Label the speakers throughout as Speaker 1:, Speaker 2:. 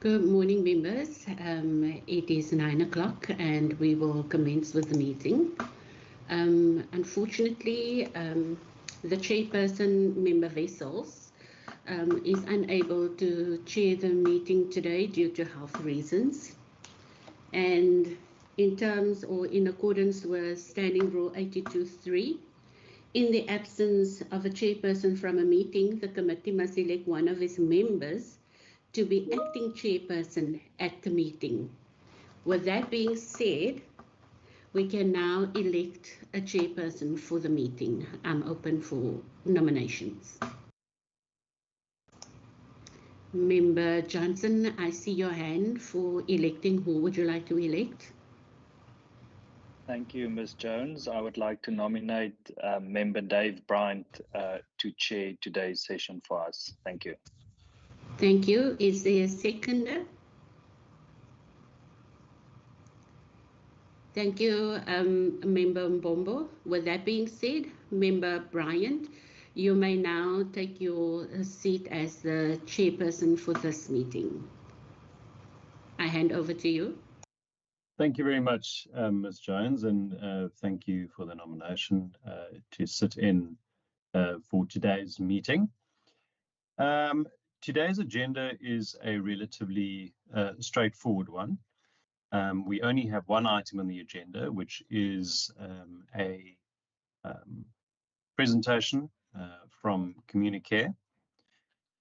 Speaker 1: Good morning, members. It is 9 o'clock and we will commence with the meeting. Unfortunately, the chairperson, Member Wessels, is unable to chair the meeting today due to health reasons. And in accordance with Standing Rule 82.3, in the absence of a chairperson from a meeting, the committee must elect one of its members to be acting chairperson at the meeting. With that being said, we can now elect a chairperson for the meeting. I'm open for nominations. Member Johnson, I see your hand for electing. Who would you like to elect?
Speaker 2: Thank you, Ms. Jones. I would like to nominate Member Dave Bryant to chair today's session for us. Thank you.
Speaker 1: Thank you. Is there a seconder? Thank you, Member Mbombo. With that being said, Member Bryant, you may now take your seat as the chairperson for this meeting. I hand over to you.
Speaker 3: Thank you very much, Ms. Jones, and thank you for the nomination to sit in for today's meeting. Today's agenda is a relatively straightforward one. We only have one item on the agenda, which is a presentation from Communicare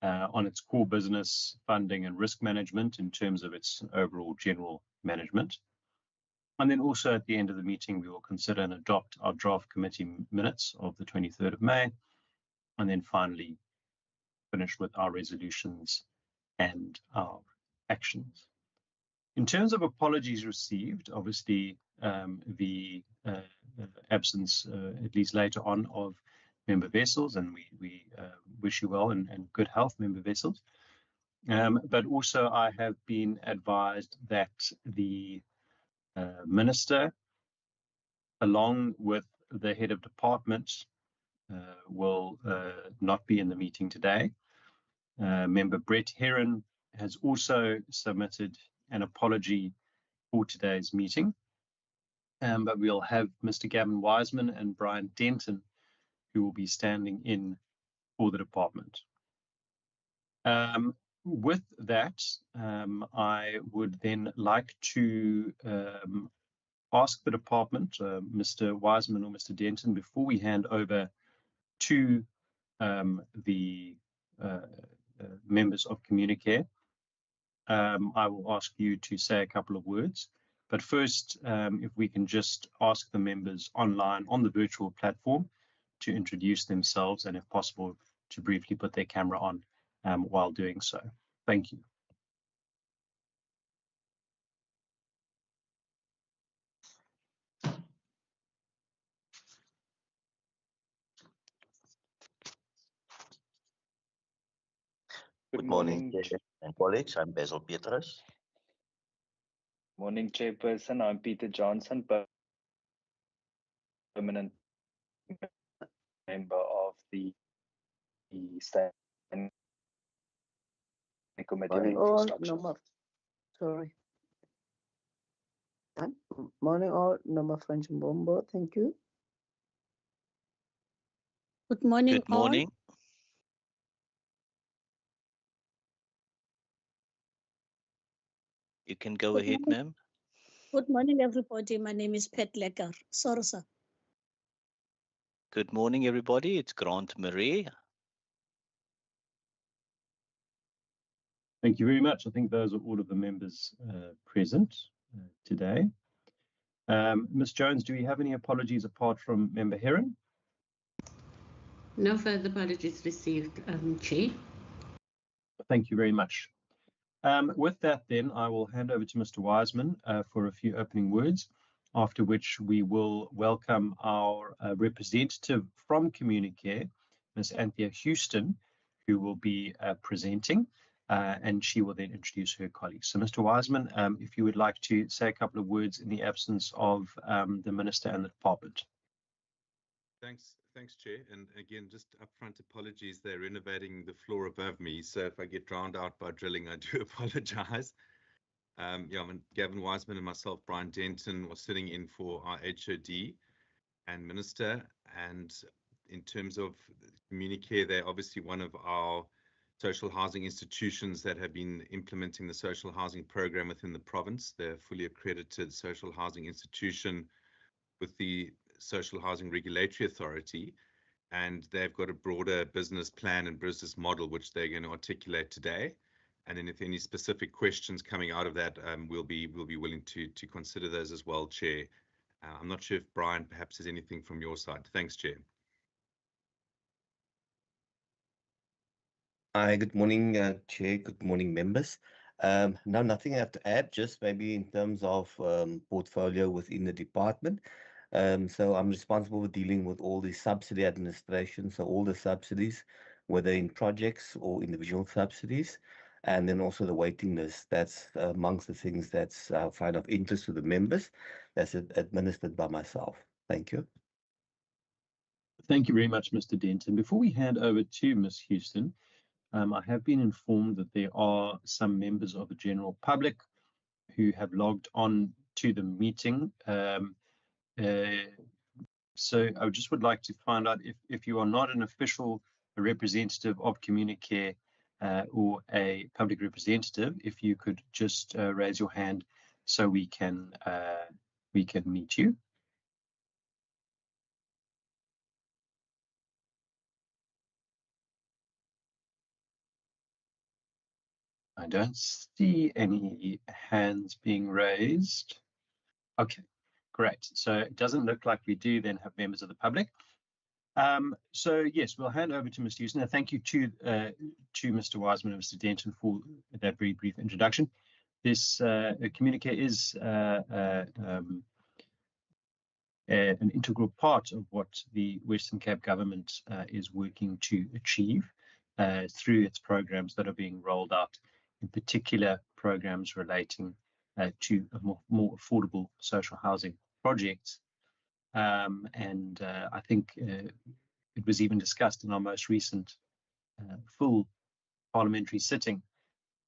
Speaker 3: on its core business, funding and risk management in terms of its overall general management. And then also at the end of the meeting, we will consider and adopt our draft committee minutes of the 23rd of May, and then finally finish with our resolutions and our actions. In terms of apologies received, obviously the absence, at least later on, of Member Wessels, and we wish you well and good health, Member Wessels. But also I have been advised that the Minister, along with the head of department, will not be in the meeting today. Member Brett Heron has also submitted an apology for today's meeting, but we'll have Mr. Gavin Wiseman and Brian Denton, who will be standing in for the department. With that, I would then like to ask the department, Mr. Wiseman or Mr. Denton, before we hand over to the members of Communicare, I will ask you to say a couple of words. But first, if we can just ask the members online on the virtual platform to introduce themselves and, if possible, to briefly put their camera on while doing so. Thank you.
Speaker 4: Good morning, Chair and colleagues. I'm Basil Petrus.
Speaker 2: Morning, Chairperson. I'm Peter Johnson, permanent member of the Standing Committee on Infrastructure.
Speaker 5: Morning all, number French Mbombo, thank you.
Speaker 6: Good morning.
Speaker 7: Good morning.
Speaker 6: All.
Speaker 7: You can go ahead, ma'am.
Speaker 6: Good morning, everybody. My name is Pat Lecker. Sorry, sir.
Speaker 7: Good morning, everybody. It's Grant Marie.
Speaker 3: Thank you very much. I think those are all of the members present today. Ms. Jones, do we have any apologies apart from Member Heron?
Speaker 1: No further apologies received, Chair.
Speaker 3: Thank you very much. With that, then, I will hand over to Mr. Wiseman for a few opening words, after which we will welcome our representative from Communicare, Ms. Anthea Houston, who will be presenting, and she will then introduce her colleagues. So, Mr. Wiseman, if you would like to say a couple of words in the absence of the Minister and the Department.
Speaker 8: Thanks, Chair. And again, just upfront apologies, they're renovating the floor above me. So if I get drowned out by drilling, I do apologize. Yeah, Gavin Wiseman and myself, Brian Denton, was sitting in for our HOD and Minister. And in terms of Communicare, they're obviously one of our social housing institutions that have been implementing the social housing program within the province. They're a fully accredited social housing institution with the Social Housing Regulatory Authority, and they've got a broader business plan and business model which they're going to articulate today. And then if any specific questions coming out of that, we'll be willing to consider those as well, Chair. I'm not sure if Brian perhaps has anything from your side. Thanks, Chair.
Speaker 4: Hi, good morning, Chair. Good morning, members. No, nothing I have to add, just maybe in terms of portfolio within the department. So I'm responsible for dealing with all the subsidy administration, so all the subsidies, whether in projects or individual subsidies, and then also the waiting list. That's amongst the things that's I find of interest to the members. That's administered by myself. Thank you.
Speaker 3: Thank you very much, Mr. Denton. Before we hand over to Ms. Houston, I have been informed that there are some members of the general public who have logged on to the meeting. So I just would like to find out if you are not an official representative of Communicare or a public representative, if you could just raise your hand so we can meet you. I don't see any hands being raised. Okay, great. So it doesn't look like we do then have members of the public. So yes, we'll hand over to Mr. Houston. Thank you to Mr. Wiseman and Mr. Denton for that very brief introduction. This Communicare is an integral part of what the Western Cape government is working to achieve through its programs that are being rolled out, in particular programs relating to a more affordable social housing projects. And I think it was even discussed in our most recent full parliamentary sitting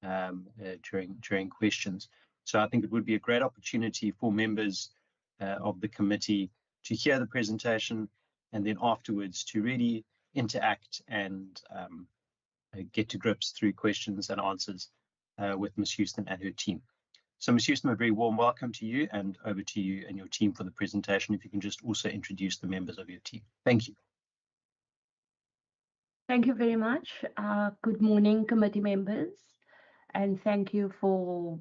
Speaker 3: during questions. So I think it would be a great opportunity for members of the committee to hear the presentation and then afterwards to really interact and get to grips through questions and answers with Ms. Houston and her team. So Ms. Houston, a very warm welcome to you, and over to you and your team for the presentation. If you can just also introduce the members of your team. Thank you.
Speaker 9: Thank you very much. Good morning, committee members, and thank you for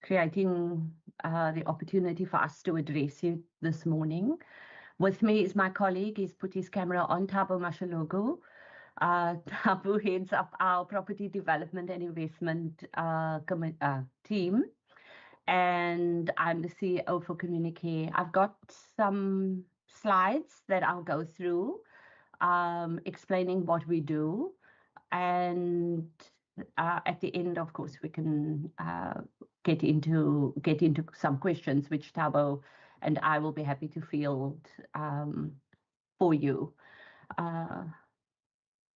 Speaker 9: creating the opportunity for us to address you this morning. With me is my colleague. He's put his camera on, Thabo Mashalogo. Thabo heads up our property development and investment team, and I'm the CEO for Communicare. I've got some slides that I'll go through explaining what we do, and at the end, of course, we can get into some questions which Thabo and I will be happy to field for you.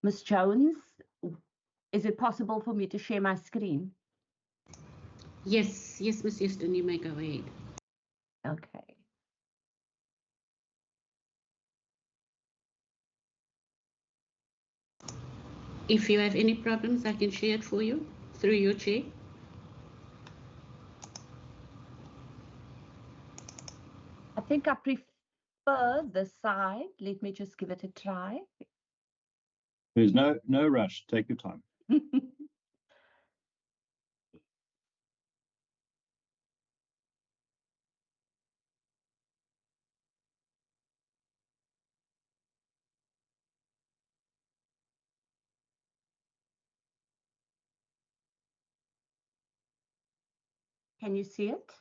Speaker 9: Ms. Jones, is it possible for me to share my screen?
Speaker 1: Yes, Ms. Houston, you may go ahead.
Speaker 9: Okay.
Speaker 1: If you have any problems, I can share it for you through your chair.
Speaker 9: I think I prefer this side. Let me just give it a try.
Speaker 3: There's no rush. Take your time.
Speaker 9: Can you see it?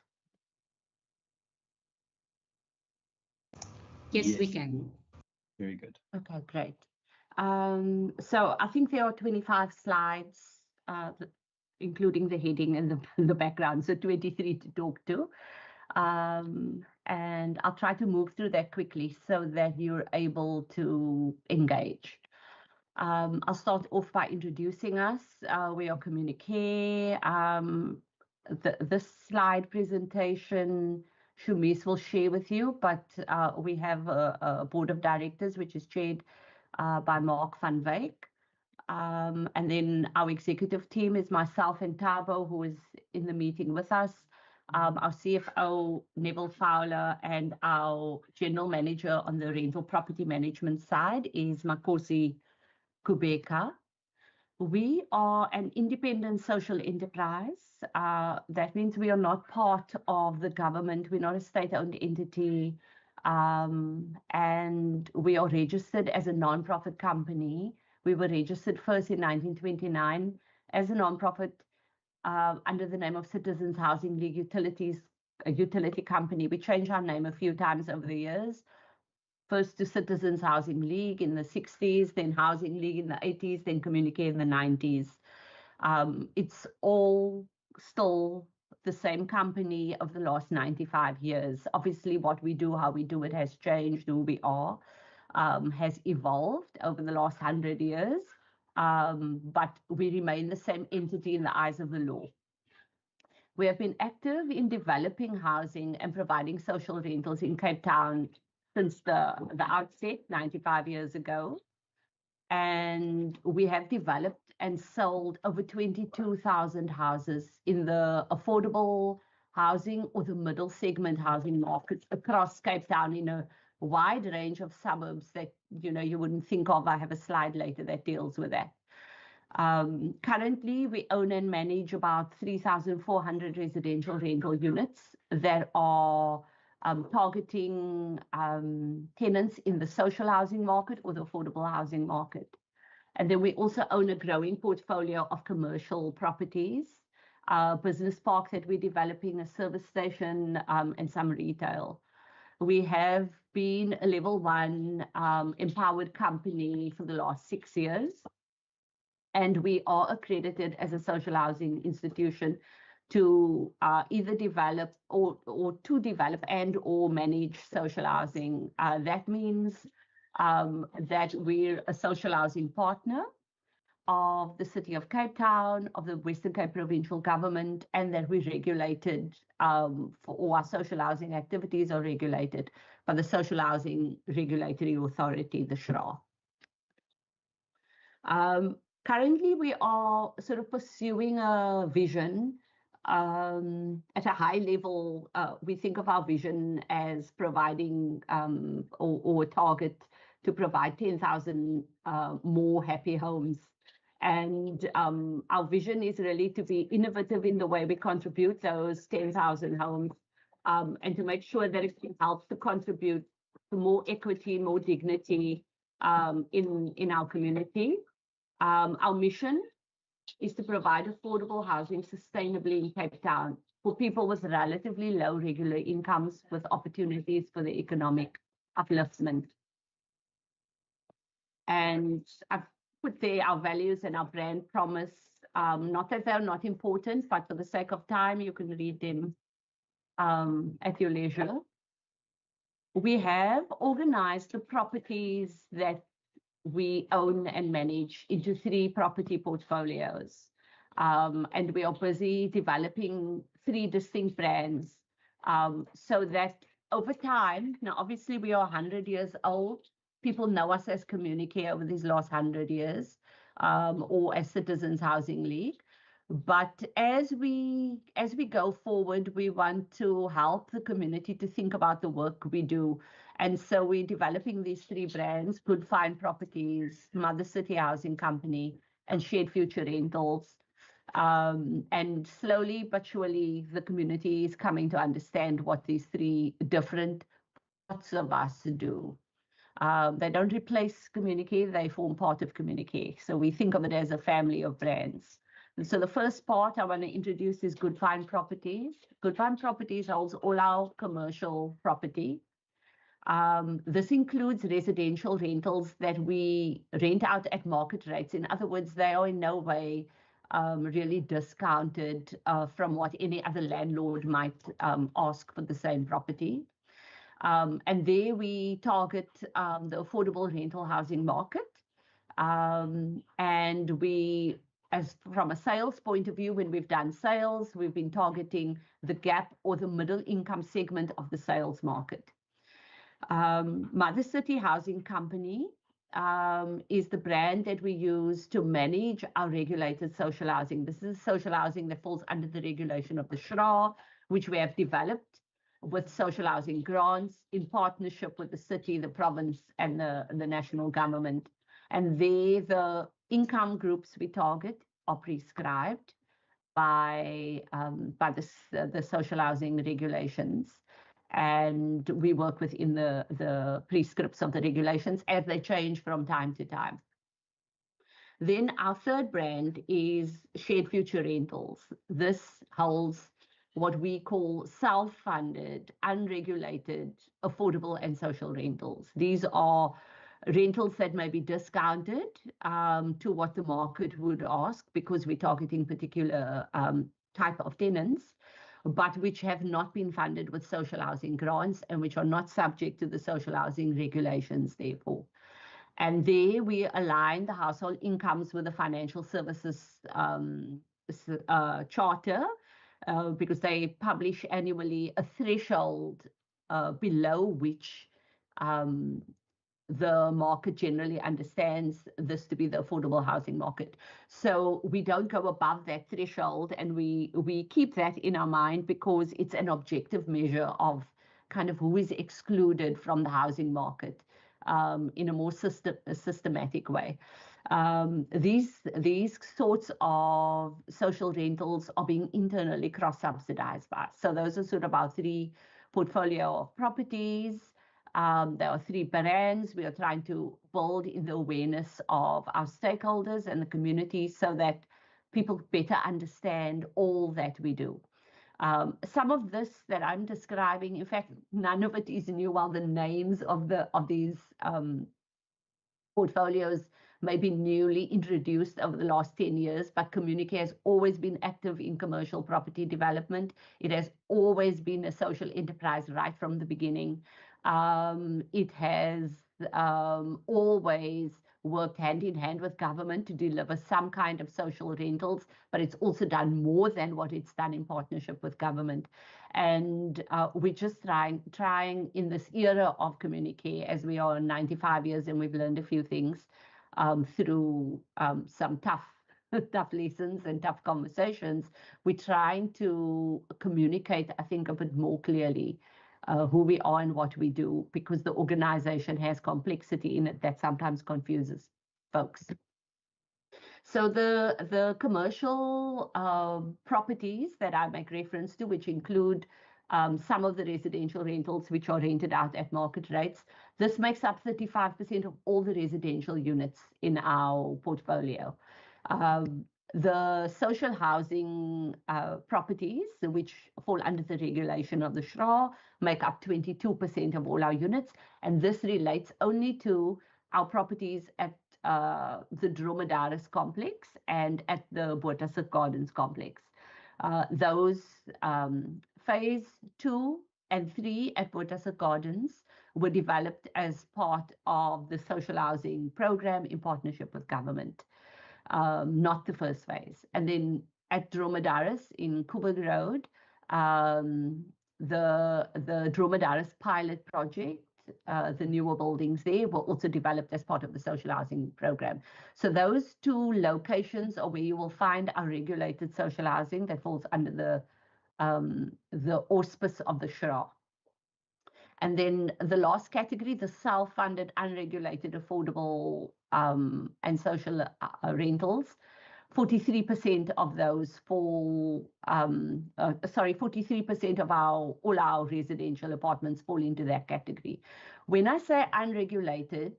Speaker 1: Yes, we can.
Speaker 3: Very good.
Speaker 9: Okay, great. So I think there are 25 slides, including the heading and the background, so 23 to talk to. and I'll try to move through that quickly so that you're able to engage. I'll start off by introducing us. We are Communique. This slide presentation, Shumis will share with you, but we have a board of directors, which is chaired by Mark van Wyk. And then our executive team is myself and Tabo, who is in the meeting with us, our CFO, Neville Fowler, and our general manager on the rental property management side is Makosi Kubeka. We are an independent social enterprise. That means we are not part of the government. We're not a state-owned entity. And we are registered as a non-profit company. We were registered first in 1929 as a non-profit under the name of Citizens Housing League Utilities, a utility company. We changed our name a few times over the years. First to Citizens Housing League in the 60s, then Housing League in the 80s, then Communique in the 90s. It's all still the same company of the last 95 years. Obviously, what we do, how we do it has changed. Who we are has evolved over the last 100 years, but we remain the same entity in the eyes of the law. We have been active in developing housing and providing social rentals in Cape Town since the outset 95 years ago. And we have developed and sold over 22,000 houses in the affordable housing or the middle segment housing markets across Cape Town in a wide range of suburbs that you wouldn't think of. I have a slide later that deals with that. Currently, we own and manage about 3,400 residential rental units that are targeting tenants in the social housing market or the affordable housing market. And then we also own a growing portfolio of commercial properties, business parks that we're developing, a service station, and some retail. We have been a level 1 empowered company for the last 6 years. And we are accredited as a social housing institution to either develop or manage social housing. That means that we're a social housing partner of the City of Cape Town, of the Western Cape Provincial Government, and that we're regulated for all our social housing activities are regulated by the Social Housing Regulatory Authority, the SHRA. Currently, we are sort of pursuing a vision at a high level. We think of our vision as providing or a target to provide 10,000 more happy homes. And our vision is really to be innovative in the way we contribute those 10,000 homes and to make sure that it helps to contribute to more equity, more dignity in our community. Our mission is to provide affordable housing sustainably in Cape Town for people with relatively low regular incomes with opportunities for the economic upliftment. And I've put there our values and our brand promise, not that they're not important, but for the sake of time, you can read them at your leisure. We have organized the properties that we own and manage into 3 property portfolios. And we are busy developing 3 distinct brands so that over time, now obviously we are 100 years old. People know us as Communique over these last 100 years or as Citizens Housing League. But as we go forward, we want to help the community to think about the work we do. And so we're developing these 3 brands: Good Fine Properties, Mother City Housing Company, and Shared Future Rentals. And slowly but surely, the community is coming to understand what these 3 different parts of us do. They don't replace Communique, they form part of Communique. So we think of it as a family of brands. And so the first part I want to introduce is Good Fine Properties. Good Fine Properties holds all our commercial property. This includes residential rentals that we rent out at market rates. In other words, they are in no way really discounted from what any other landlord might ask for the same property. And there we target the affordable rental housing market. And we, as from a sales point of view, when we've done sales, we've been targeting the gap or the middle income segment of the sales market. Mother City Housing Company is the brand that we use to manage our regulated social housing. This is social housing that falls under the regulation of the SHRA, which we have developed with social housing grants in partnership with the city, the province, and the national government. And there, the income groups we target are prescribed by the social housing regulations. And we work within the prescripts of the regulations as they change from time to time. Then our third brand is Shared Future Rentals. This holds what we call self-funded, unregulated, affordable and social rentals. These are rentals that may be discounted to what the market would ask because we're targeting particular type of tenants, but which have not been funded with social housing grants and which are not subject to the social housing regulations, therefore. And there we align the household incomes with the financial services charter because they publish annually a threshold below which the market generally understands this to be the affordable housing market. So we don't go above that threshold, and we keep that in our mind because it's an objective measure of kind of who is excluded from the housing market in a more systematic way. These sorts of social rentals are being internally cross-subsidized by us. So those are sort of our three portfolio of properties. There are three brands we are trying to build in the awareness of our stakeholders and the community so that people better understand all that we do. Some of this that I'm describing, in fact, none of it is new, while the names of these portfolios may be newly introduced over the last 10 years, but Communicare has always been active in commercial property development. It has always been a social enterprise right from the beginning. It has always worked hand in hand with government to deliver some kind of social rentals, but it's also done more than what it's done in partnership with government. And we're just trying in this era of Communicare, as we are 95 years and we've learned a few things through some tough lessons and tough conversations, we're trying to communicate, I think, a bit more clearly who we are and what we do, because the organization has complexity in it that sometimes confuses folks. So the commercial properties that I make reference to, which include some of the residential rentals which are rented out at market rates, this makes up 35% of all the residential units in our portfolio. The social housing properties, which fall under the regulation of the SHRA, make up 22% of all our units, and this relates only to our properties at the Dromedaris complex and at the Bottasuk Gardens complex. Those phase 2 and 3 at Bottasuk Gardens were developed as part of the social housing program in partnership with government. Not the first phase. And then at Dromedaris in Coburg Road, the Dromedaris pilot project, the newer buildings there were also developed as part of the social housing program. So those two locations are where you will find our regulated social housing that falls under the auspice of the SHRA. And then the last category, the self-funded, unregulated, affordable and social rentals, 43% of those fall, 43% of all our residential apartments fall into that category. When I say unregulated,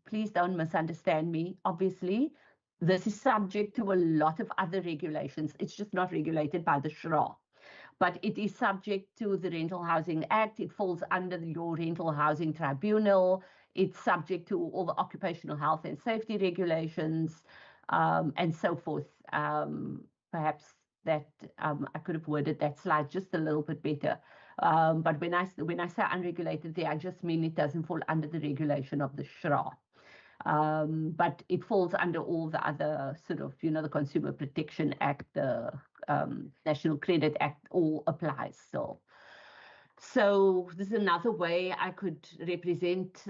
Speaker 9: please don't misunderstand me. Obviously, this is subject to a lot of other regulations. It's just not regulated by the SHRA. But it is subject to the Rental Housing Act. It falls under your Rental Housing Tribunal. It's subject to all the occupational health and safety regulations and so forth. Perhaps that I could have worded that slide just a little bit better. But when I say unregulated there, I just mean it doesn't fall under the regulation of the SHRA. But it falls under all the other sort of, the Consumer Protection Act, the National Credit Act, all applies. So this is another way I could represent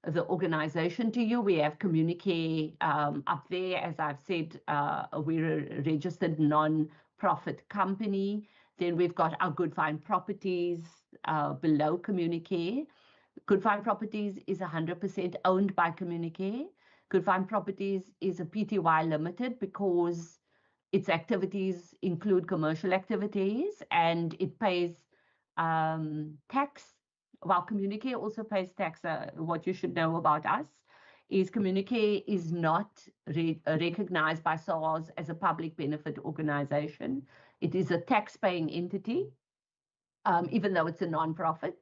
Speaker 9: the organization to you. We have Communique up there. As I've said, we're a registered non-profit company. Then we've got our Good Fine Properties below Communique. Good Fine Properties is 100% owned by Communique. Good Fine Properties is a PTY limited because its activities include commercial activities and it pays tax. While Communique also pays tax. What you should know about us is Communique is not recognized by SARS as a public benefit organization. It is a tax-paying entity, even though it's a non-profit.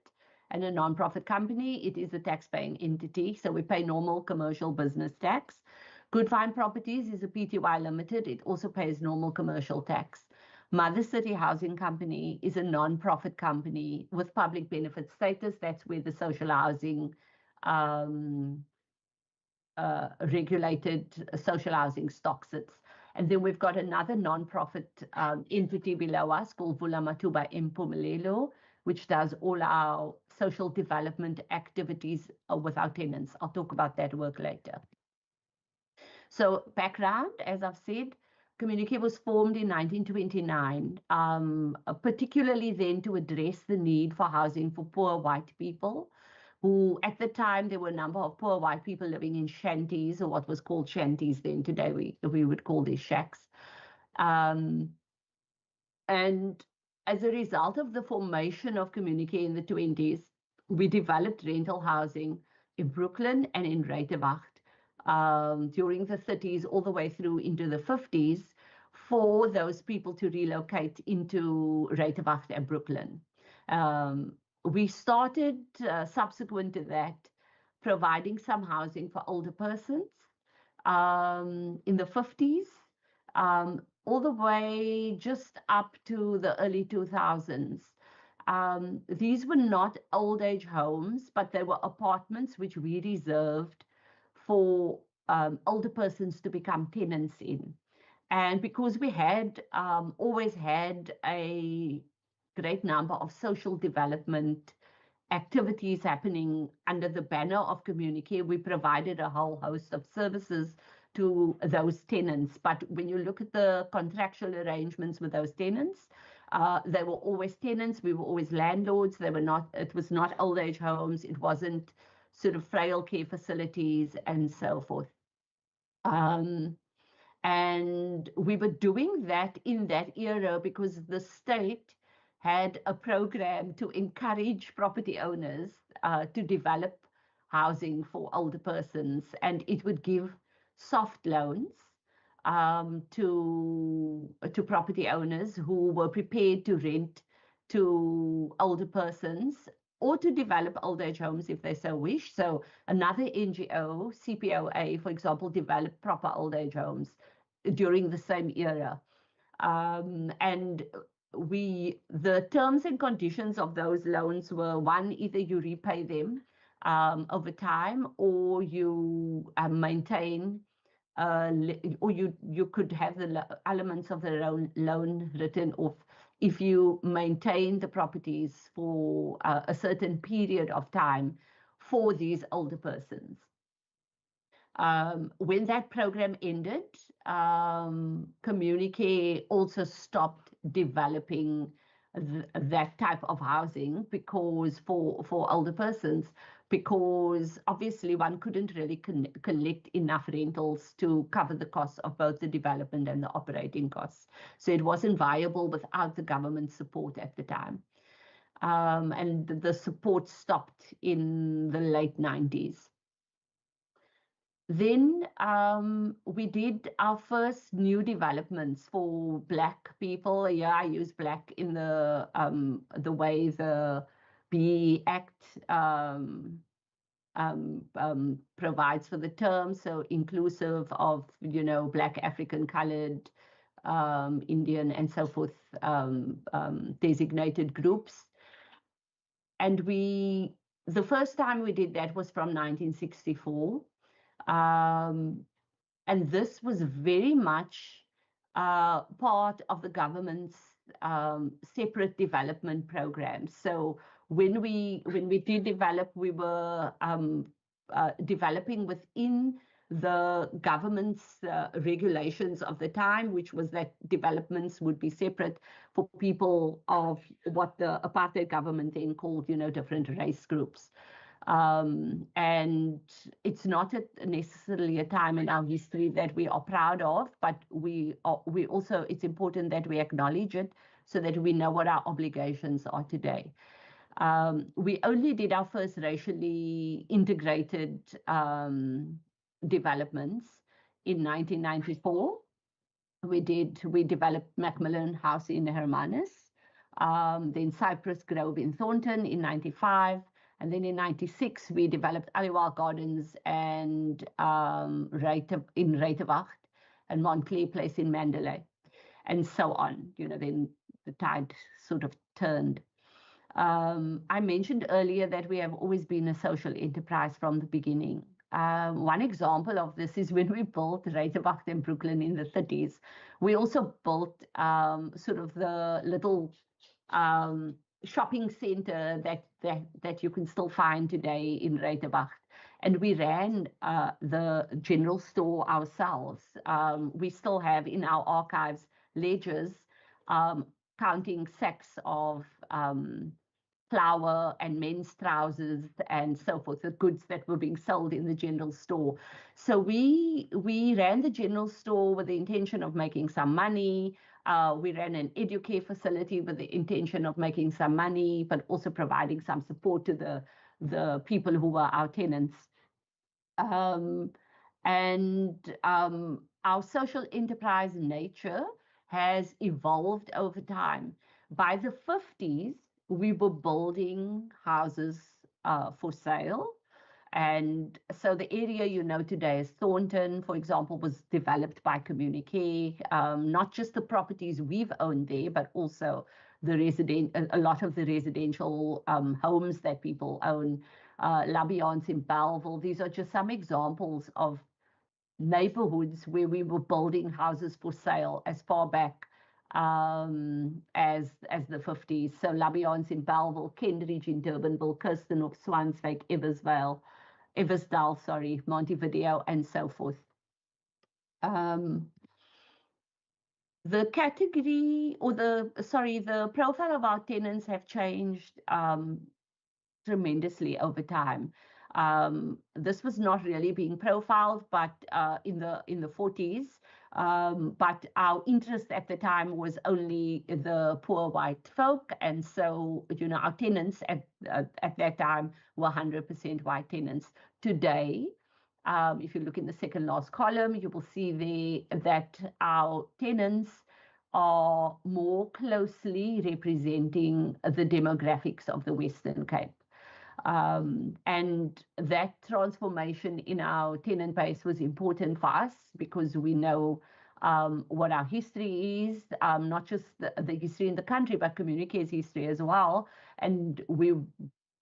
Speaker 9: And a non-profit company, it is a tax-paying entity, so we pay normal commercial business tax. Good Fine Properties is a PTY limited. It also pays normal commercial tax. Mother City Housing Company is a non-profit company with public benefit status. That's where the social housing, regulated social housing stock sits. And then we've got another non-profit entity below us called Vula Matuba Impumelelo, which does all our social development activities with our tenants. I'll talk about that work later. So background, as I've said, Communique was formed in 1929, particularly then to address the need for housing for poor white people, who at the time there were a number of poor white people living in shanties, or what was called shanties then. Today we would call these shacks. And as a result of the formation of Communique in the 20s, we developed rental housing in Brooklyn and in Ruitenwacht during the 30s all the way through into the 50s for those people to relocate into Ruitenwacht and Brooklyn. We started, subsequent to that, providing some housing for older persons in the 50s, all the way just up to the early 2000s. These were not old age homes, but they were apartments which we reserved for older persons to become tenants in. And because we had always had a great number of social development activities happening under the banner of Communique, we provided a whole host of services to those tenants. But when you look at the contractual arrangements with those tenants, they were always tenants. We were always landlords. They were not. It was not old age homes. It wasn't sort of frail care facilities and so forth. And we were doing that in that era because the state had a program to encourage property owners to develop housing for older persons, and it would give soft loans to property owners who were prepared to rent to older persons or to develop old age homes if they so wish. So another NGO, CPOA, for example, developed proper old age homes during the same era. And the terms and conditions of those loans were, one, either you repay them over time, or you maintain, or you could have the elements of the loan written off if you maintain the properties for a certain period of time for these older persons. When that program ended, Communique also stopped developing that type of housing because for older persons, because obviously one couldn't really collect enough rentals to cover the costs of both the development and the operating costs. So it wasn't viable without the government support at the time. And the support stopped in the late 90s. Then we did our first new developments for Black people. Yeah, I use Black in the way the BE Act provides for the term, so inclusive of, Black, African, colored, Indian, and so forth, designated groups. And the first time we did that was from 1964. And this was very much part of the government's separate development programs. So when we did develop, we were developing within the government's regulations of the time, which was that developments would be separate for people of what the apartheid government then called, different race groups. And it's not necessarily a time in our history that we are proud of, but we also, it's important that we acknowledge it so that we know what our obligations are today. We only did our first racially integrated developments in 1994. We developed Macmillan House in Hermanus, then Cypress Grove in Thornton in 95. And then in 96, we developed Aliwal Gardens and in Ruitenwacht and Montclair Place in Mandalay, and so on. Then the tide sort of turned. I mentioned earlier that we have always been a social enterprise from the beginning. One example of this is when we built Ruitenwacht in Brooklyn in the 30s. We also built sort of the little shopping center that you can still find today in Ruitenwacht. And we ran the general store ourselves. We still have in our archives ledgers counting sacks of flour and men's trousers and so forth, the goods that were being sold in the general store. So we ran the general store with the intention of making some money. We ran an educare facility with the intention of making some money, but also providing some support to the people who were our tenants. Our social enterprise nature has evolved over time. By the 50s, we were building houses for sale. And so the area today is Thornton, for example, was developed by Communique, not just the properties we've owned there, but also a lot of the residential homes that people own. L'Ambiance in Belleville. These are just some examples of neighborhoods where we were building houses for sale as far back as the 50s. So L'Ambiance in Belleville, Kendridge in Durbanville, Kirstenhof, Swanswyk, Eversdale, Montevideo, and so forth. The category or the profile of our tenants have changed tremendously over time. This was not really being profiled, but in the 40s. But our interest at the time was only the poor white folk, and so our tenants at that time were 100% white tenants. Today, if you look in the second last column, you will see there that our tenants are more closely representing the demographics of the Western Cape. And that transformation in our tenant base was important for us because we know what our history is, not just the history in the country, but Communique's history as well. And we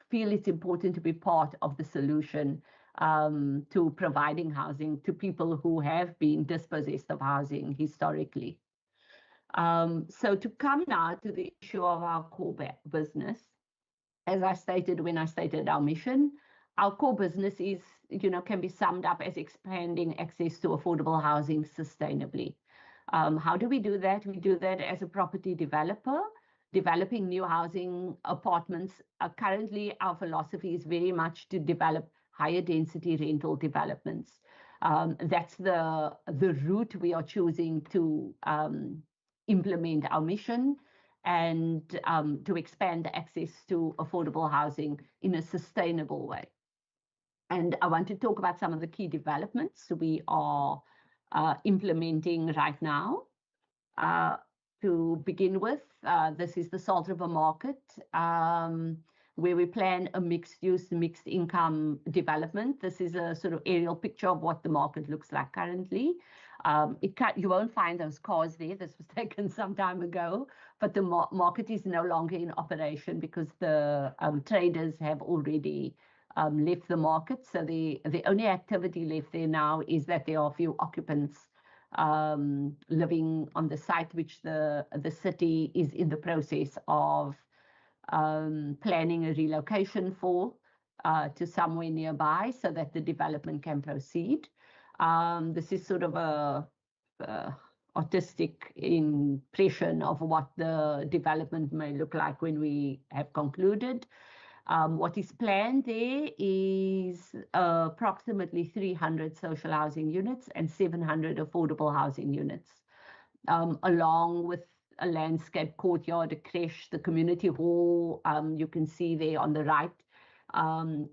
Speaker 9: feel it's important to be part of the solution to providing housing to people who have been dispossessed of housing historically. So to come now to the issue of our core business, as I stated when I stated our mission, our core business is, can be summed up as expanding access to affordable housing sustainably. How do we do that? We do that as a property developer, developing new housing apartments. Currently, our philosophy is very much to develop higher density rental developments. That's the route we are choosing to implement our mission and to expand access to affordable housing in a sustainable way. And I want to talk about some of the key developments we are implementing right now. To begin with, this is the Salt River Market, where we plan a mixed-use, mixed-income development. This is a sort of aerial picture of what the market looks like currently. You won't find those cars there. This was taken some time ago, but the market is no longer in operation because the traders have already left the market. So the only activity left there now is that there are a few occupants living on the site, which the city is in the process of planning a relocation for to somewhere nearby so that the development can proceed. This is sort of a artistic impression of what the development may look like when we have concluded. What is planned there is approximately 300 social housing units and 700 affordable housing units, along with a landscape courtyard, a creche, the community hall. You can see there on the right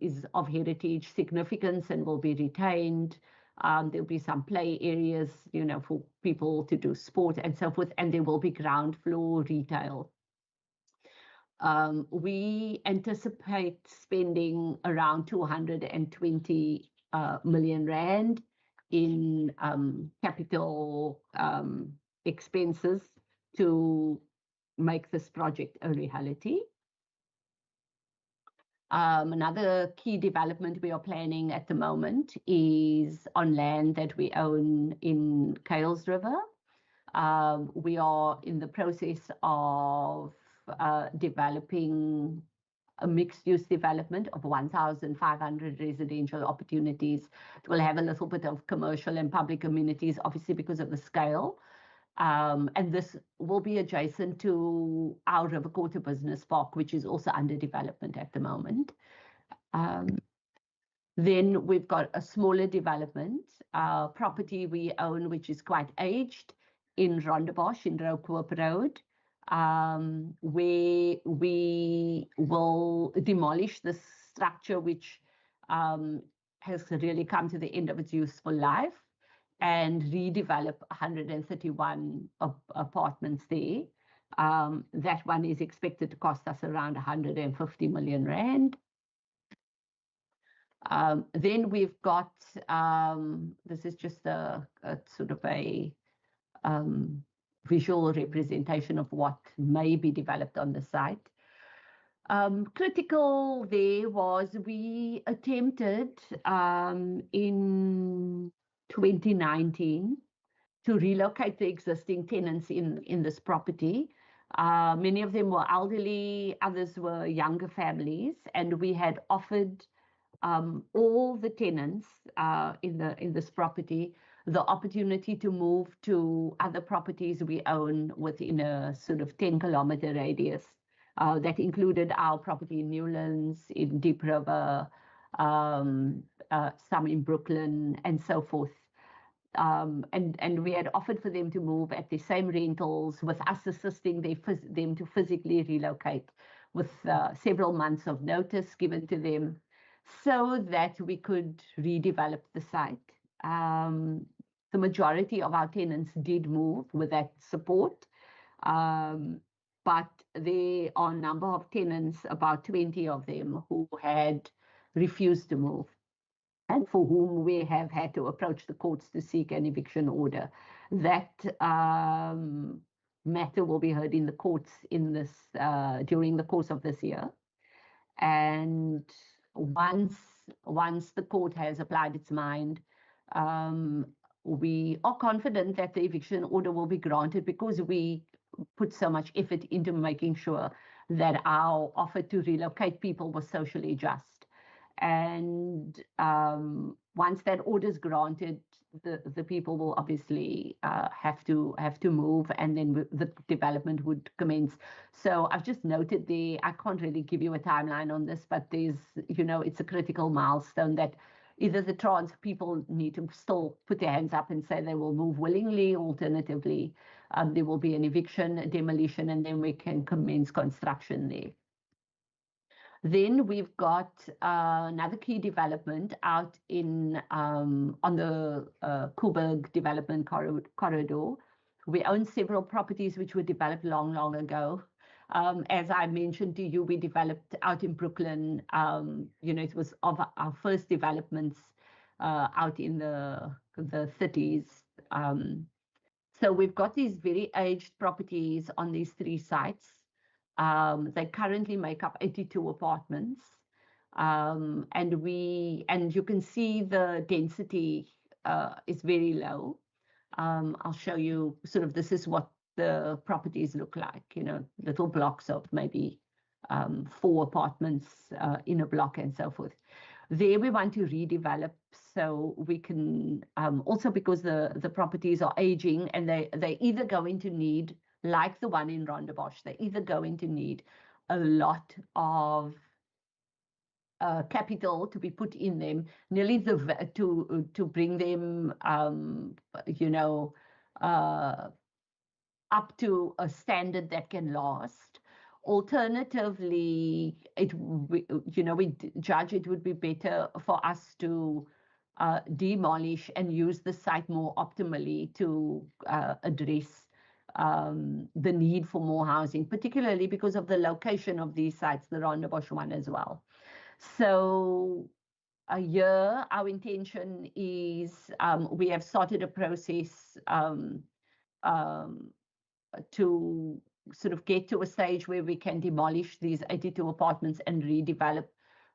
Speaker 9: is of heritage significance and will be retained. There'll be some play areas, for people to do sport and so forth, and there will be ground floor retail. We anticipate spending around 220 million rand in capital expenses to make this project a reality. Another key development we are planning at the moment is on land that we own in Kales River. We are in the process of developing a mixed-use development of 1,500 residential opportunities. It will have a little bit of commercial and public amenities, obviously because of the scale. And this will be adjacent to our River Quarter Business Park, which is also under development at the moment. Then we've got a smaller development property we own, which is quite aged, in Rondebosch in Rookhoop Road, where we will demolish the structure which has really come to the end of its useful life and redevelop 131 apartments there. That one is expected to cost us around 150 million rand. Then we've got, this is just a sort of a visual representation of what may be developed on the site. Critical there was we attempted in 2019 to relocate the existing tenants in this property. Many of them were elderly, others were younger families, and we had offered all the tenants in this property the opportunity to move to other properties we own within a sort of 10-kilometer radius. That included our property in Newlands, in Deep River, some in Brooklyn, and so forth. And we had offered for them to move at the same rentals, with us assisting them to physically relocate, with several months of notice given to them, so that we could redevelop the site. The majority of our tenants did move with that support, but there are a number of tenants, about 20 of them, who had refused to move, and for whom we have had to approach the courts to seek an eviction order. That matter will be heard in the courts in this during the course of this year. And once the court has applied its mind, we are confident that the eviction order will be granted, because we put so much effort into making sure that our offer to relocate people was socially just. And once that order is granted, the people will obviously have to move, and then the development would commence. So I've just noted there, I can't really give you a timeline on this, but there's, it's a critical milestone that either the trans people need to still put their hands up and say they will move willingly. Alternatively, there will be an eviction, a demolition, and then we can commence construction there. Then we've got another key development out in on the Koeberg development corridor. We own several properties which were developed long ago. As I mentioned to you, we developed out in Brooklyn. It was of our first developments out in the 30s. So we've got these very aged properties on these 3 sites. They currently make up 82 apartments. And you can see the density is very low. I'll show you sort of, this is what the properties look like, little blocks of maybe 4 apartments in a block and so forth. There we want to redevelop so we can, also because the properties are aging and they either going to need, like the one in Rondebosch, they're either going to need a lot of capital to be put in them, nearly to bring them, up to a standard that can last. Alternatively, we judge it would be better for us to demolish and use the site more optimally to address the need for more housing, particularly because of the location of these sites, the Rondebosch one as well. So our intention is we have started a process to sort of get to a stage where we can demolish these 82 apartments and redevelop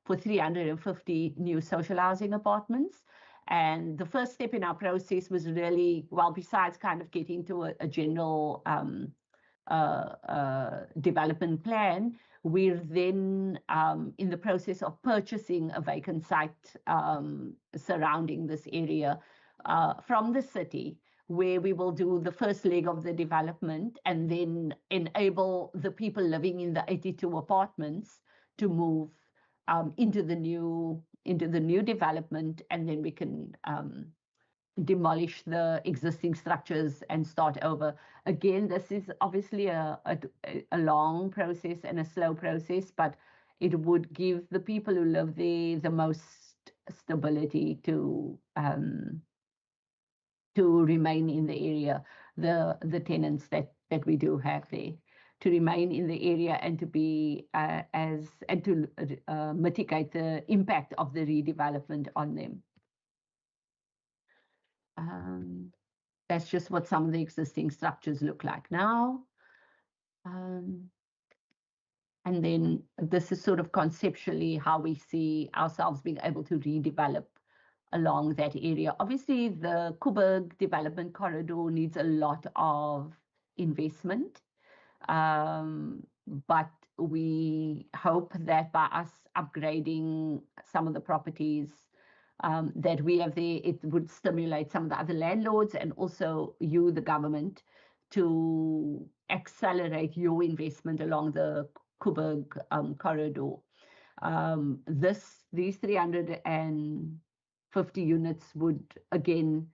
Speaker 9: for 350 new social housing apartments. And the first step in our process was really, well, besides kind of getting to a general development plan, we're then in the process of purchasing a vacant site surrounding this area from the city, where we will do the first leg of the development and then enable the people living in the 82 apartments to move into the new development, and then we can demolish the existing structures and start over. Again, this is obviously a long process and a slow process, but it would give the people who live there the most stability to remain in the area, the tenants that we do have there, to remain in the area and to be to mitigate the impact of the redevelopment on them. That's just what some of the existing structures look like now. And then this is sort of conceptually how we see ourselves being able to redevelop along that area. Obviously, the Coburg development corridor needs a lot of investment, but we hope that by us upgrading some of the properties that we have there, it would stimulate some of the other landlords and also you, the government, to accelerate your investment along the Coburg corridor. These 350 units would, again,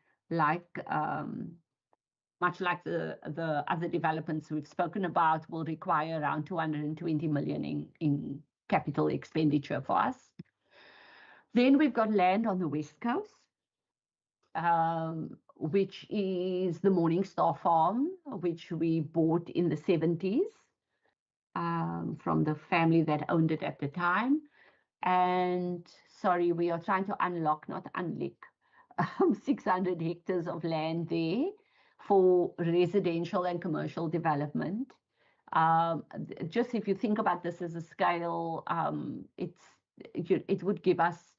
Speaker 9: much like the other developments we've spoken about, will require around 220 million in capital expenditure for us. Then we've got land on the West Coast, which is the Morningstar Farm, which we bought in the 70s from the family that owned it at the time. And sorry, we are trying to unlock, not unlick, 600 hectares of land there for residential and commercial development. Just if you think about this as a scale, it would give us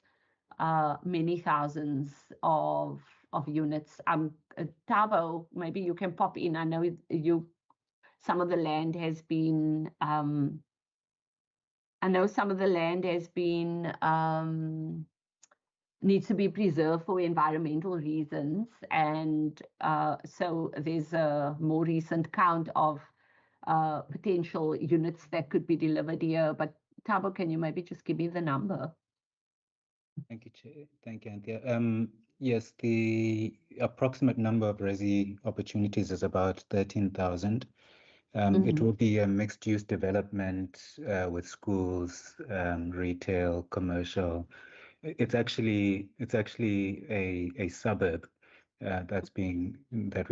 Speaker 9: many thousands of units. Thabo, maybe you can pop in. I know some of the land has been needs to be preserved for environmental reasons, and so there's a more recent count of potential units that could be delivered here. But Thabo, can you maybe just give me the number?
Speaker 10: Thank you, Chair. Thank you, Anthea. Yes, the approximate number of resi opportunities is about 13,000. It will be a mixed-use development with schools, retail, commercial. It's actually a suburb that we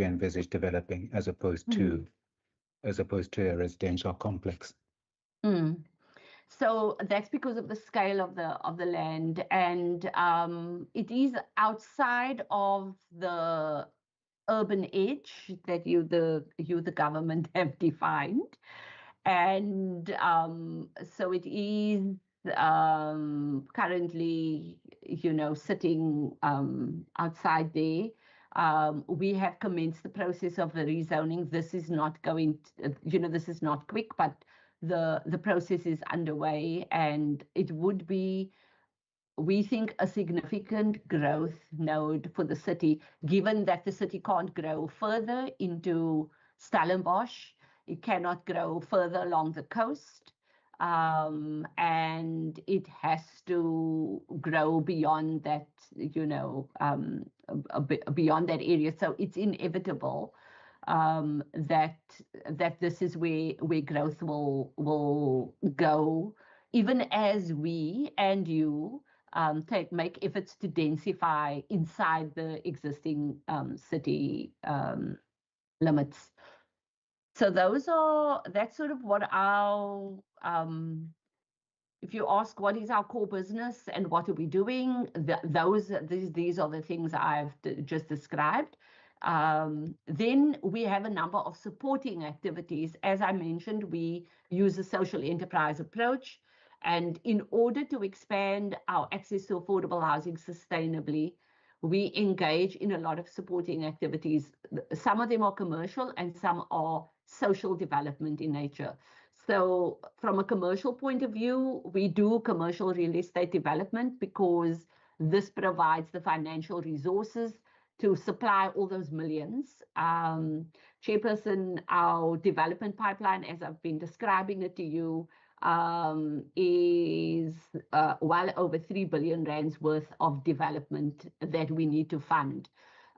Speaker 10: envisage developing as opposed to a residential complex.
Speaker 9: So that's because of the scale of the land, and it is outside of the urban edge that you, the government, have defined. And so it is currently, sitting outside there. We have commenced the process of the rezoning. This is not going to, this is not quick, but the process is underway, and it would be, we think, a significant growth node for the city, given that the city can't grow further into Stellenbosch. It cannot grow further along the coast. And it has to grow beyond that, beyond that area. So it's inevitable that this is where growth will go, even as we and you make efforts to densify inside the existing city limits. So that's sort of what our, if you ask what is our core business and what are we doing, these are the things I've just described. Then we have a number of supporting activities. As I mentioned, we use a social enterprise approach. And in order to expand our access to affordable housing sustainably, we engage in a lot of supporting activities. Some of them are commercial and some are social development in nature. So from a commercial point of view, we do commercial real estate development because this provides the financial resources to supply all those millions. Chairperson, our development pipeline, as I've been describing it to you, is well over 3 billion rands worth of development that we need to fund.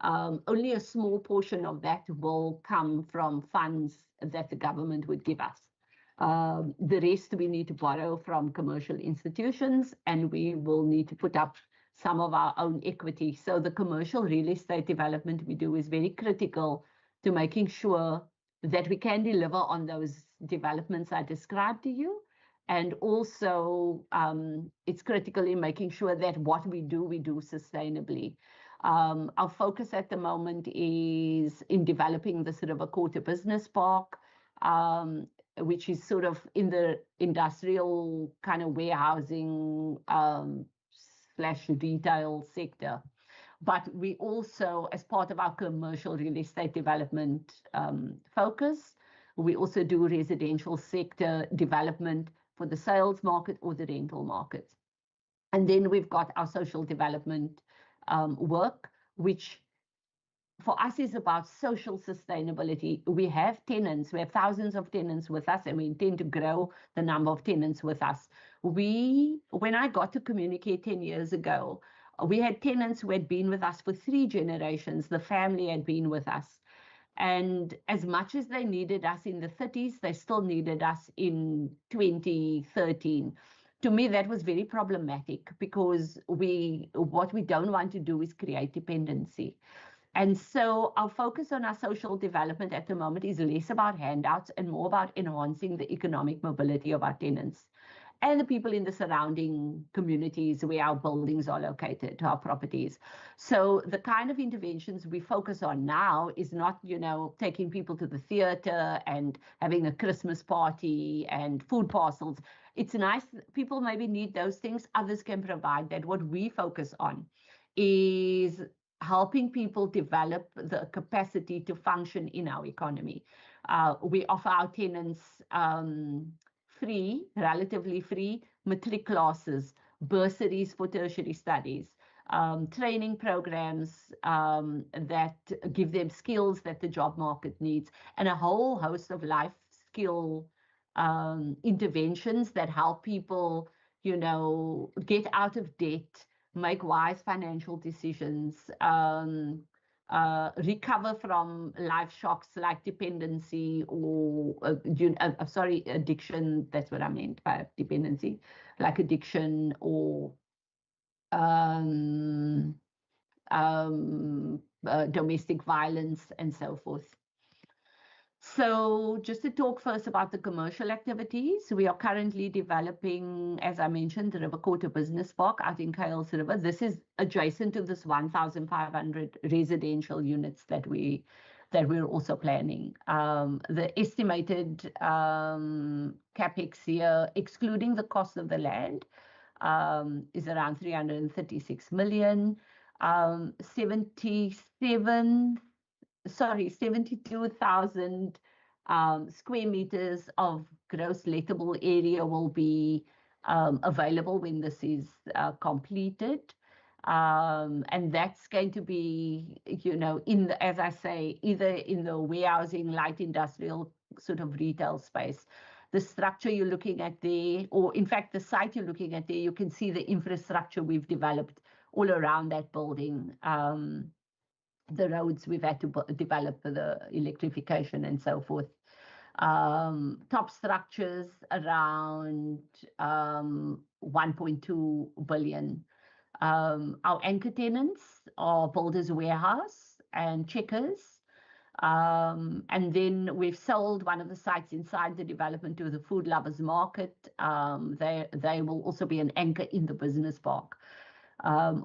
Speaker 9: Only a small portion of that will come from funds that the government would give us. The rest we need to borrow from commercial institutions, and we will need to put up some of our own equity. So the commercial real estate development we do is very critical to making sure that we can deliver on those developments I described to you. And also, it's critical in making sure that what we do sustainably. Our focus at the moment is in developing the sort of a quarter business park, which is sort of in the industrial kind of warehousing / retail sector. But we also, as part of our commercial real estate development focus, we also do residential sector development for the sales market or the rental market. And then we've got our social development work, which for us is about social sustainability. We have tenants, we have thousands of tenants with us, and we intend to grow the number of tenants with us. When I got to Communicate 10 years ago, we had tenants who had been with us for 3 generations. The family had been with us. And as much as they needed us in the 30s, they still needed us in 2013. To me, that was very problematic because what we don't want to do is create dependency. And so our focus on our social development at the moment is less about handouts and more about enhancing the economic mobility of our tenants and the people in the surrounding communities where our buildings are located, our properties. So the kind of interventions we focus on now is not, taking people to the theater and having a Christmas party and food parcels. It's nice, people maybe need those things, others can provide that. What we focus on is helping people develop the capacity to function in our economy. We offer our tenants relatively free matric classes, bursaries for tertiary studies, training programs that give them skills that the job market needs, and a whole host of life skill interventions that help people, get out of debt, make wise financial decisions, recover from life shocks like dependency or, addiction. That's what I meant by dependency, like addiction or domestic violence and so forth. So just to talk first about the commercial activities, we are currently developing, as I mentioned, the River Quarter Business Park out in Kuils River. This is adjacent to this 1,500 residential units that we're also planning. The estimated capex here, excluding the cost of the land, is around 336 million. 72,000 square meters of gross lettable area will be available when this is completed. And that's going to be, you know, as I say, either in the warehousing, light industrial sort of retail space. The structure you're looking at there, or in fact, the site you're looking at there, you can see the infrastructure we've developed all around that building. The roads we've had to develop for the electrification and so forth. Top structures around 1.2 billion. Our anchor tenants are Builders Warehouse and Checkers. And then we've sold one of the sites inside the development to the Food Lovers Market. They will also be an anchor in the business park.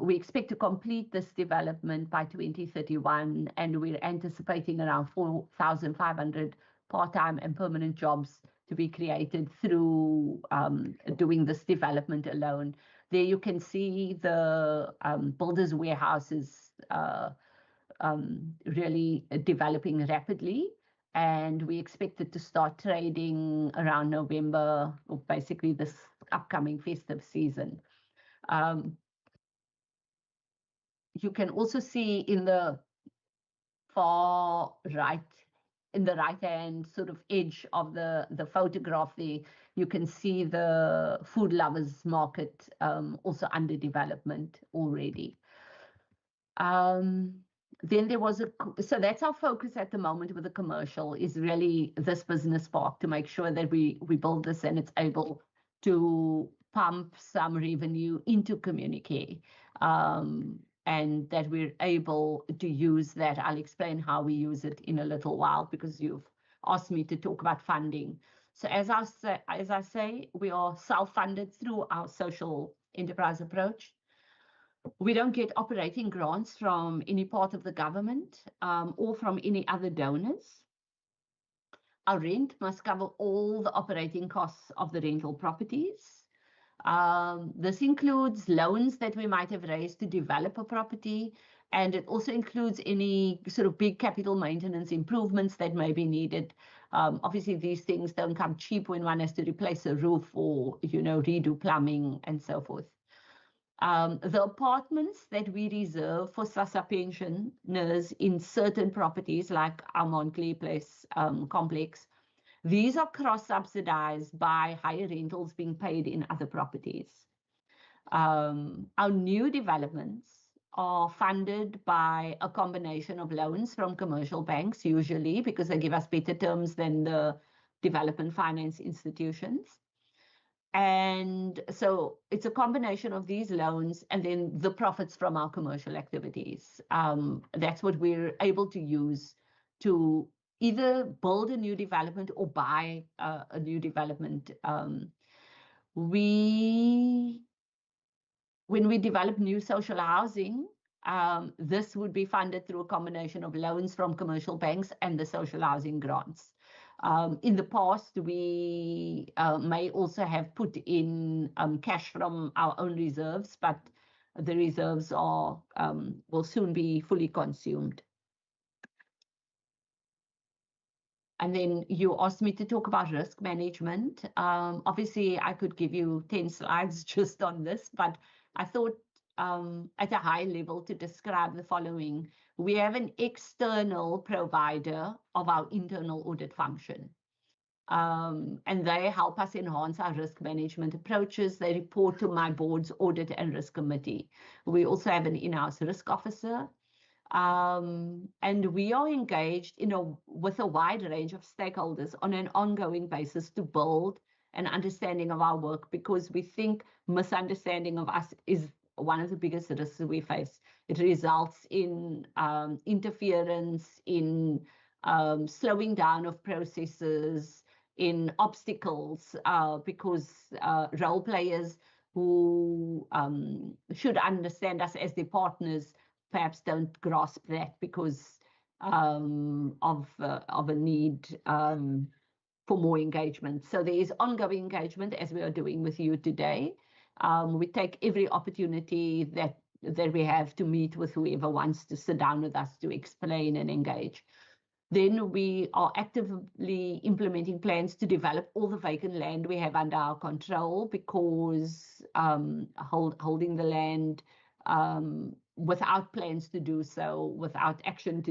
Speaker 9: We expect to complete this development by 2031, and we're anticipating around 4,500 part-time and permanent jobs to be created through doing this development alone. There you can see the Builders Warehouses really developing rapidly, and we expect it to start trading around November, or basically this upcoming festive season. You can also see in the far right, in the right-hand sort of edge of the photograph there, you can see the Food Lovers Market also under development already. Then there was so that's our focus at the moment with the commercial, is really this business park, to make sure that we build this and it's able to pump some revenue into communique. And that we're able to use that. I'll explain how we use it in a little while, because you've asked me to talk about funding. So as I say, we are self-funded through our social enterprise approach. We don't get operating grants from any part of the government or from any other donors. Our rent must cover all the operating costs of the rental properties. This includes loans that we might have raised to develop a property, and it also includes any sort of big capital maintenance improvements that may be needed. Obviously, these things don't come cheap when one has to replace a roof or, you know, redo plumbing and so forth. The apartments that we reserve for SASSA pensioners in certain properties, like our Montclair Place complex, these are cross-subsidized by higher rentals being paid in other properties. Our new developments are funded by a combination of loans from commercial banks, usually, because they give us better terms than the development finance institutions. And so it's a combination of these loans and then the profits from our commercial activities. That's what we're able to use to either build a new development or buy a new development. When we develop new social housing, this would be funded through a combination of loans from commercial banks and the social housing grants. In the past, we may also have put in cash from our own reserves, but the reserves will soon be fully consumed. And then you asked me to talk about risk management. Obviously, I could give you 10 slides just on this, but I thought at a high level to describe the following. We have an external provider of our internal audit function. And they help us enhance our risk management approaches. They report to my board's audit and risk committee. We also have an in-house risk officer. And we are engaged with a wide range of stakeholders on an ongoing basis to build an understanding of our work, because we think misunderstanding of us is one of the biggest risks we face. It results in interference, in slowing down of processes, in obstacles, because role players who should understand us as their partners perhaps don't grasp that because of a need for more engagement. So there is ongoing engagement as we are doing with you today. We take every opportunity that we have to meet with whoever wants to sit down with us to explain and engage. Then we are actively implementing plans to develop all the vacant land we have under our control, because holding the land without plans to do so, without action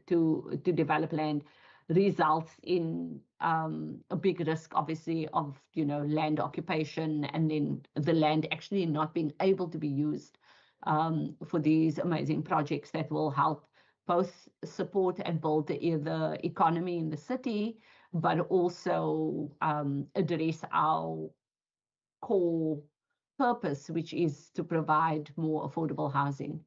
Speaker 9: to develop land, results in a big risk, obviously, of land occupation, and then the land actually not being able to be used for these amazing projects that will help both support and build the economy in the city, but also address our core purpose, which is to provide more affordable housing.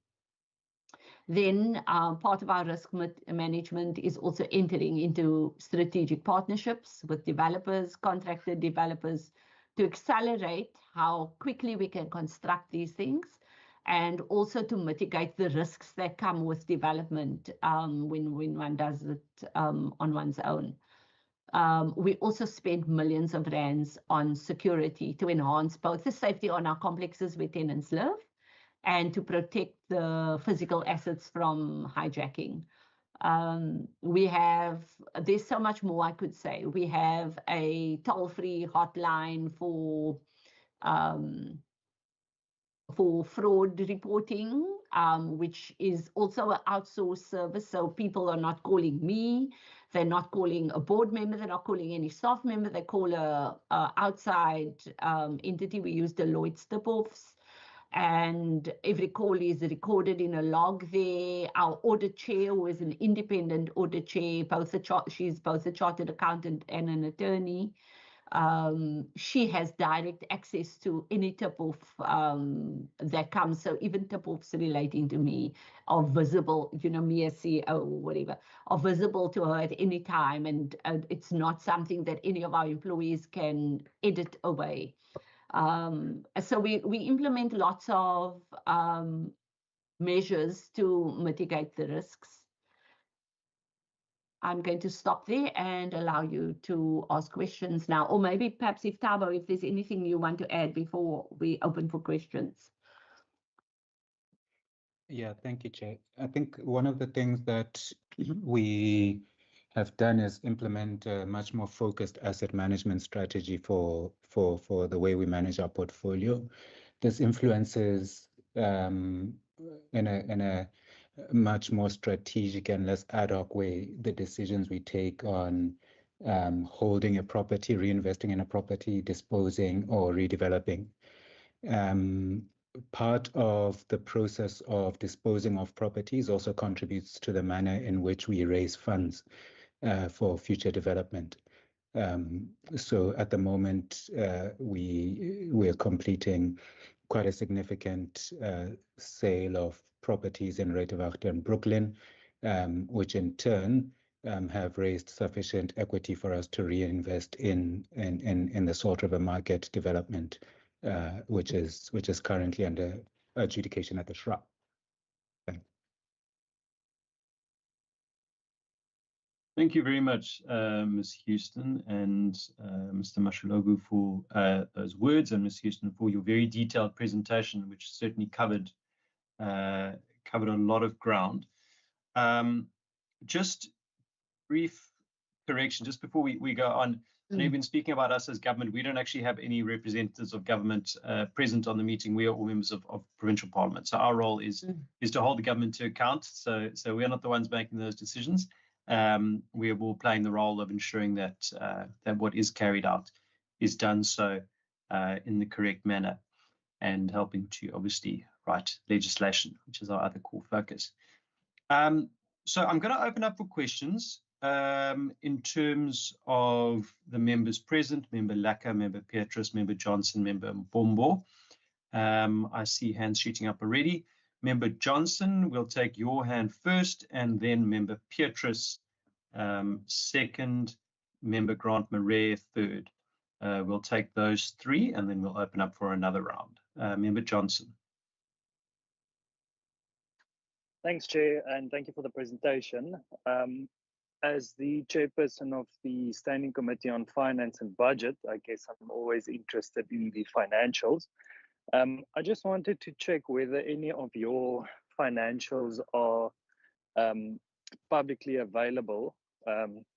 Speaker 9: Then part of our risk management is also entering into strategic partnerships with developers, contracted developers, to accelerate how quickly we can construct these things, and also to mitigate the risks that come with development when one does it on one's own. We also spend millions of rands on security to enhance both the safety on our complexes where tenants live and to protect the physical assets from hijacking. There's so much more I could say. We have a toll-free hotline for fraud reporting, which is also an outsourced service. So people are not calling me, they're not calling a board member, they're not calling any staff member, they call a outside entity. We use Deloitte stip-offs, and every call is recorded in a log there. Our audit chair, who is an independent audit chair, she's both a chartered accountant and an attorney. She has direct access to any tip-off that comes. So even tip-offs relating to me are visible, me as CEO or whatever, are visible to her at any time. And it's not something that any of our employees can edit away. So we implement lots of measures to mitigate the risks. I'm going to stop there and allow you to ask questions now, or maybe perhaps if Thabo, if there's anything you want to add before we open for questions.
Speaker 10: Yeah, thank you, Chair. I think one of the things that we have done is implement a much more focused asset management strategy for the way we manage our portfolio. This influences in a much more strategic and less ad hoc way the decisions we take on holding a property, reinvesting in a property, disposing or redeveloping. Part of the process of disposing of properties also contributes to the manner in which we raise funds for future development. So at the moment, we're completing quite a significant sale of properties in Ruitenburg and Brooklyn, which in turn have raised sufficient equity for us to reinvest in the Salt River Market development, which is currently under adjudication at the Shrub.
Speaker 3: Thank you very much, Ms. Houston and Mr. Mashalogu for those words, and Ms. Houston for your very detailed presentation, which certainly covered a lot of ground. Just brief correction, just before we go on. And you've been speaking about us as government. We don't actually have any representatives of government present on the meeting. We are all members of provincial parliament. So our role is to hold the government to account. So we are not the ones making those decisions. We are all playing the role of ensuring that that what is carried out is done so in the correct manner, and helping to obviously write legislation, which is our other core focus. So I'm going to open up for questions in terms of the members present, Member Laka, Member Petrus, Member Johnson, Member Mbombo. I see hands shooting up already. Member Johnson, we'll take your hand first, and then Member Petrus, second, Member Grant Murray, third. We'll take those three and then we'll open up for another round. Member Johnson.
Speaker 2: Thanks, Chair, and thank you for the presentation. As the chairperson of the Standing Committee on Finance and Budget, I guess I'm always interested in the financials. I just wanted to check whether any of your financials are publicly available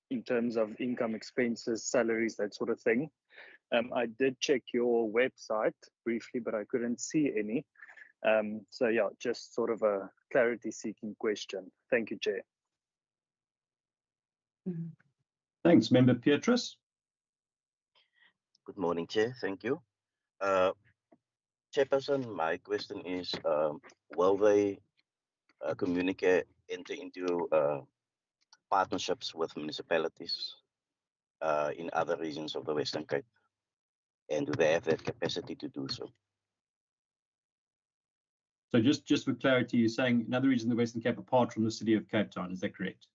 Speaker 2: in terms of income, expenses, salaries, that sort of thing. I did check your website briefly, but I couldn't see any. So yeah, just sort of a clarity-seeking question. Thank you, Chair.
Speaker 3: Thanks, Member Petrus.
Speaker 11: Good morning, Chair. Thank you. Chairperson, my question is, will they communicate, enter into partnerships with municipalities in other regions of the Western Cape? And do they have that capacity to do so?
Speaker 3: So just for clarity, you're saying another region in the Western Cape apart from the city of Cape Town, is that correct?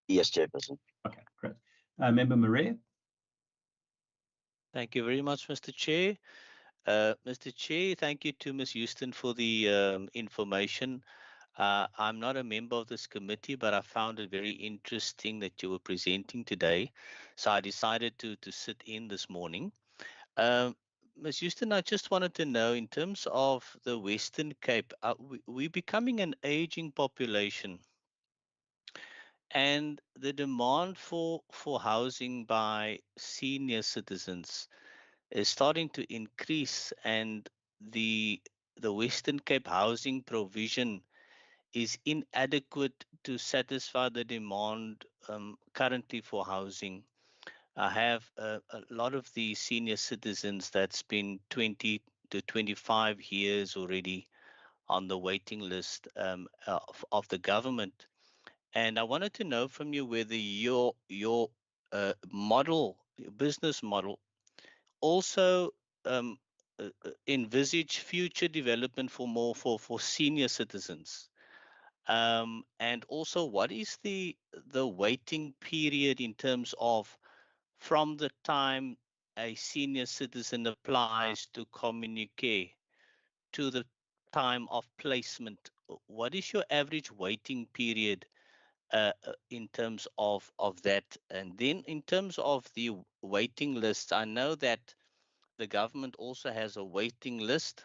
Speaker 11: Yes, Chairperson.
Speaker 3: Okay, great. Member Murray.
Speaker 7: Thank you very much, Mr. Chair. Mr. Chair, thank you to Ms. Houston for the information. I'm not a member of this committee, but I found it very interesting that you were presenting today. So I decided to sit in this morning. Ms. Houston, I just wanted to know, in terms of the Western Cape, we're becoming an aging population. And the demand for housing by senior citizens is starting to increase, and the Western Cape housing provision is inadequate to satisfy the demand currently for housing. I have a lot of the senior citizens that's been 20 to 25 years already on the waiting list of the government. And I wanted to know from you whether your model, your business model, also envisage future development for more for senior citizens. And also, what is the waiting period in terms of from the time a senior citizen applies to communicate to the time of placement? What is your average waiting period in terms of that? And then in terms of the waiting list, I know that the government also has a waiting list,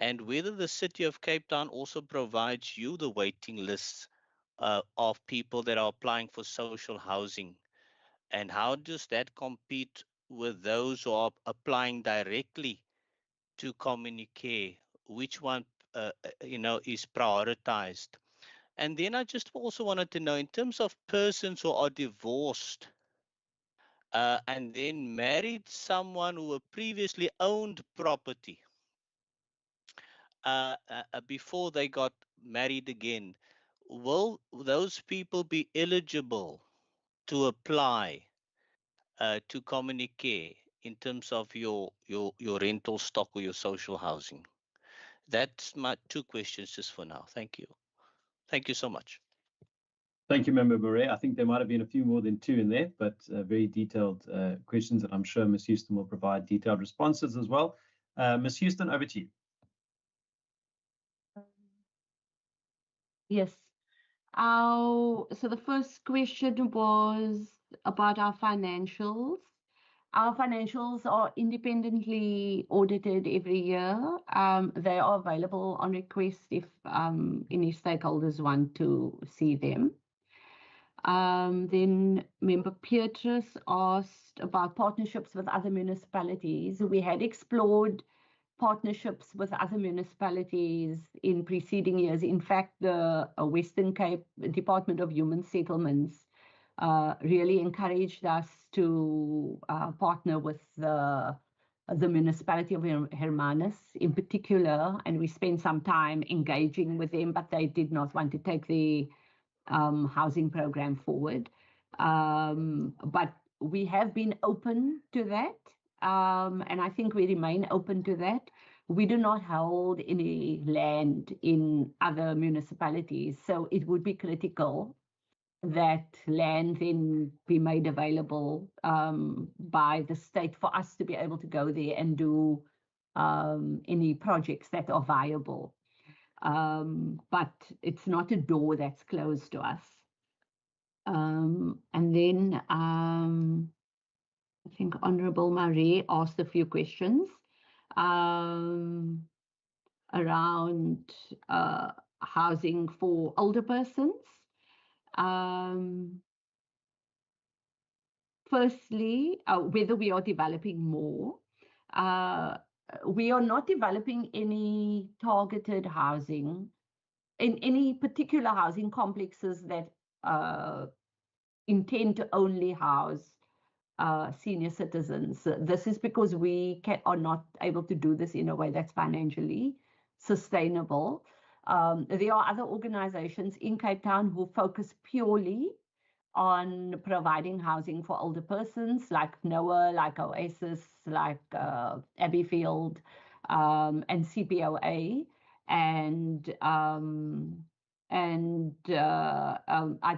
Speaker 7: and whether the city of Cape Town also provides you the waiting lists of people that are applying for social housing, and how does that compete with those who are applying directly to communicate? Which one is prioritized? And then I just also wanted to know, in terms of persons who are divorced and then married someone who previously owned property before they got married again, will those people be eligible to apply to communicate in terms of your rental stock or your social housing? That's my two questions just for now. Thank you. Thank you so much.
Speaker 3: Thank you, Member Murray. I think there might have been a few more than two in there, but very detailed questions, and I'm sure Ms. Houston will provide detailed responses as well. Ms. Houston, over to you.
Speaker 9: Yes. So the first question was about our financials. Our financials are independently audited every year. They are available on request if any stakeholders want to see them. Then Member Petrus asked about partnerships with other municipalities. We had explored partnerships with other municipalities in preceding years. In fact, the Western Cape Department of Human Settlements really encouraged us to partner with the municipality of Hermanus in particular, and we spent some time engaging with them, but they did not want to take the housing program forward. But we have been open to that. And I think we remain open to that. We do not hold any land in other municipalities, so it would be critical that land then be made available by the state for us to be able to go there and do any projects that are viable. But it's not a door that's closed to us. And then I think Honorable Marie asked a few questions around housing for older persons. Firstly, whether we are developing more. We are not developing any targeted housing in any particular housing complexes that intend to only house senior citizens. This is because we are not able to do this in a way that's financially sustainable. There are other organizations in Cape Town who focus purely on providing housing for older persons, like NOAA, like Oasis, like Abbeyfield, and CPOA. And I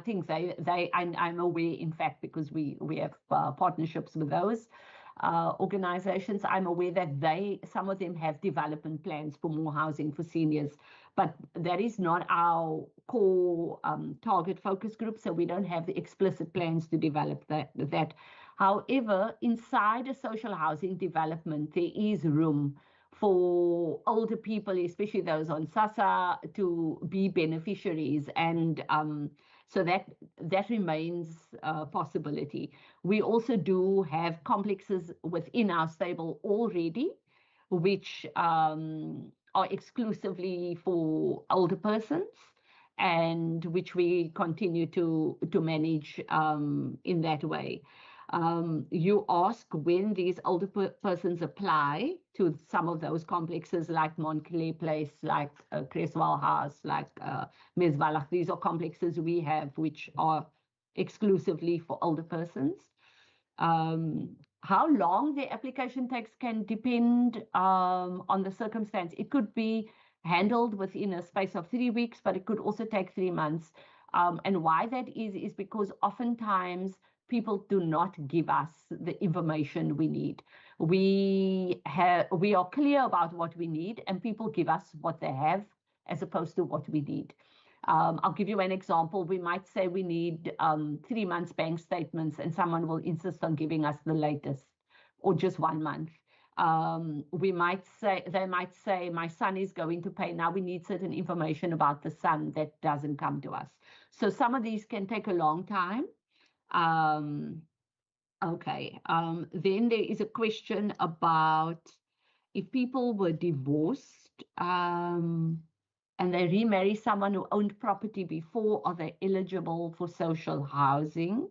Speaker 9: think I'm aware, in fact, because we have partnerships with those organizations. I'm aware that some of them have development plans for more housing for seniors, but that is not our core target focus group, so we don't have the explicit plans to develop that. However, inside a social housing development, there is room for older people, especially those on SASSA, to be beneficiaries, and so that remains a possibility. We also do have complexes within our stable already, which are exclusively for older persons, and which we continue to manage in that way. You ask when these older persons apply to some of those complexes like Montclair Place, like Creswell House, like Mesvalach. These are complexes we have which are exclusively for older persons. How long the application takes can depend on the circumstance. It could be handled within a space of 3 weeks, but it could also take 3 months. And why that is because oftentimes people do not give us the information we need. We are clear about what we need, and people give us what they have as opposed to what we need. I'll give you an example. We might say we need 3 months bank statements, and someone will insist on giving us the latest, or just 1 month. They might say, my son is going to pay. Now we need certain information about the son that doesn't come to us. So some of these can take a long time. Okay. Then there is a question about if people were divorced and they remarry someone who owned property before, are they eligible for social housing?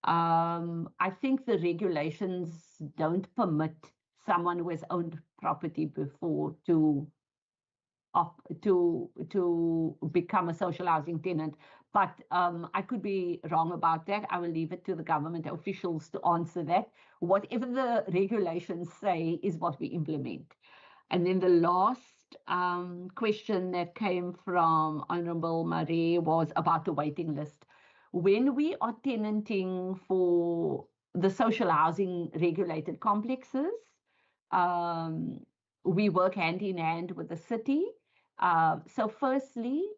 Speaker 9: I think the regulations don't permit someone who has owned property before to become a social housing tenant. But I could be wrong about that. I will leave it to the government officials to answer that. Whatever the regulations say is what we implement. And then the last question that came from Honorable Marie was about the waiting list. When we are tenanting for the social housing regulated complexes, we work hand in hand with the city. So firstly,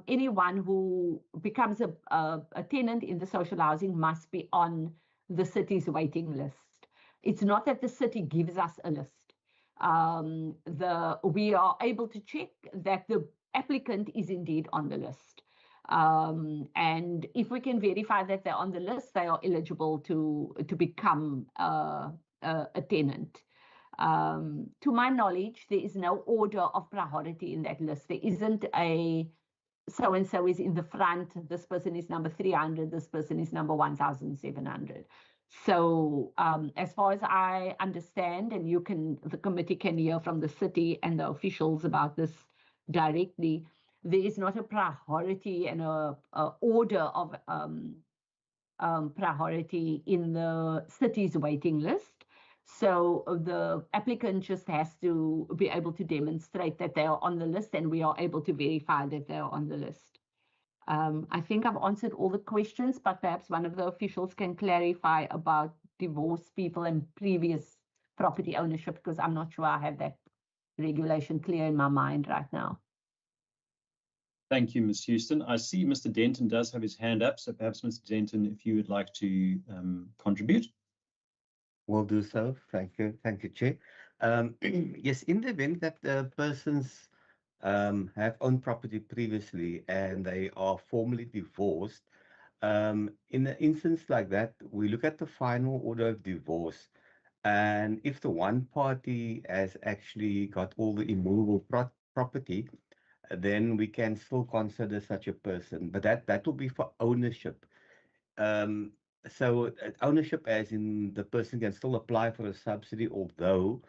Speaker 9: anyone who becomes a tenant in the social housing must be on the city's waiting list. It's not that the city gives us a list. We are able to check that the applicant is indeed on the list. And if we can verify that they're on the list, they are eligible to become a tenant. To my knowledge, there is no order of priority in that list. There isn't a so-and-so is in the front, this person is number 300, this person is number 1,700. So as far as I understand, and the committee can hear from the city and the officials about this directly, there is not a priority and a order of priority in the city's waiting list. So the applicant just has to be able to demonstrate that they are on the list, and we are able to verify that they are on the list. I think I've answered all the questions, but perhaps one of the officials can clarify about divorced people and previous property ownership, because I'm not sure I have that regulation clear in my mind right now.
Speaker 3: Thank you, Ms. Houston. I see Mr. Denton does have his hand up, so perhaps Mr. Denton, if you would like to contribute.
Speaker 4: Will do so. Thank you, Chair. Yes, in the event that the persons have owned property previously and they are formally divorced, in an instance like that, we look at the final order of divorce. And if the one party has actually got all the immovable property, then we can still consider such a person. But that will be for ownership. So ownership as in the person can still apply for a subsidy, although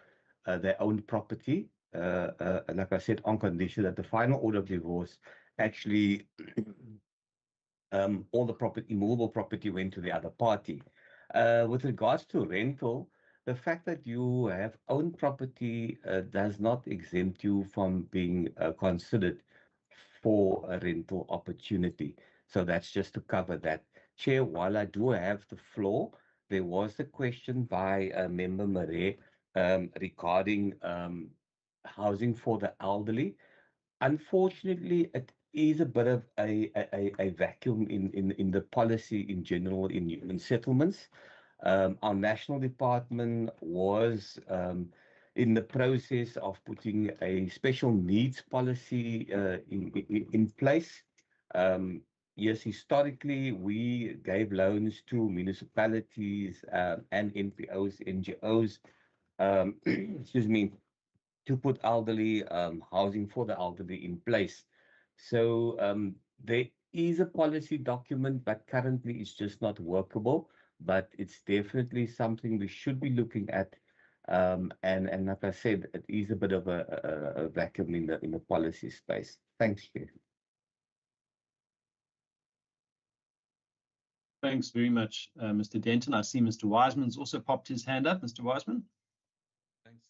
Speaker 4: they own property. And like I said, on condition that the final order of divorce actually all the immovable property went to the other party. With regards to rental, the fact that you have owned property does not exempt you from being considered for a rental opportunity. So that's just to cover that. Chair, while I do have the floor, there was a question by Member Marais regarding housing for the elderly. Unfortunately, it is a bit of a vacuum in the policy in general in human settlements. Our national department was in the process of putting a special needs policy in place. Yes, historically, we gave loans to municipalities and NPOs, NGOs, excuse me, to put elderly housing for the elderly in place. So there is a policy document, but currently it's just not workable. But it's definitely something we should be looking at. And like I said, it is a bit of a vacuum in the policy space. Thanks, Chair.
Speaker 3: Thanks very much, Mr. Denton. I see Mr. Wiseman's also popped his hand up. Mr. Wiseman.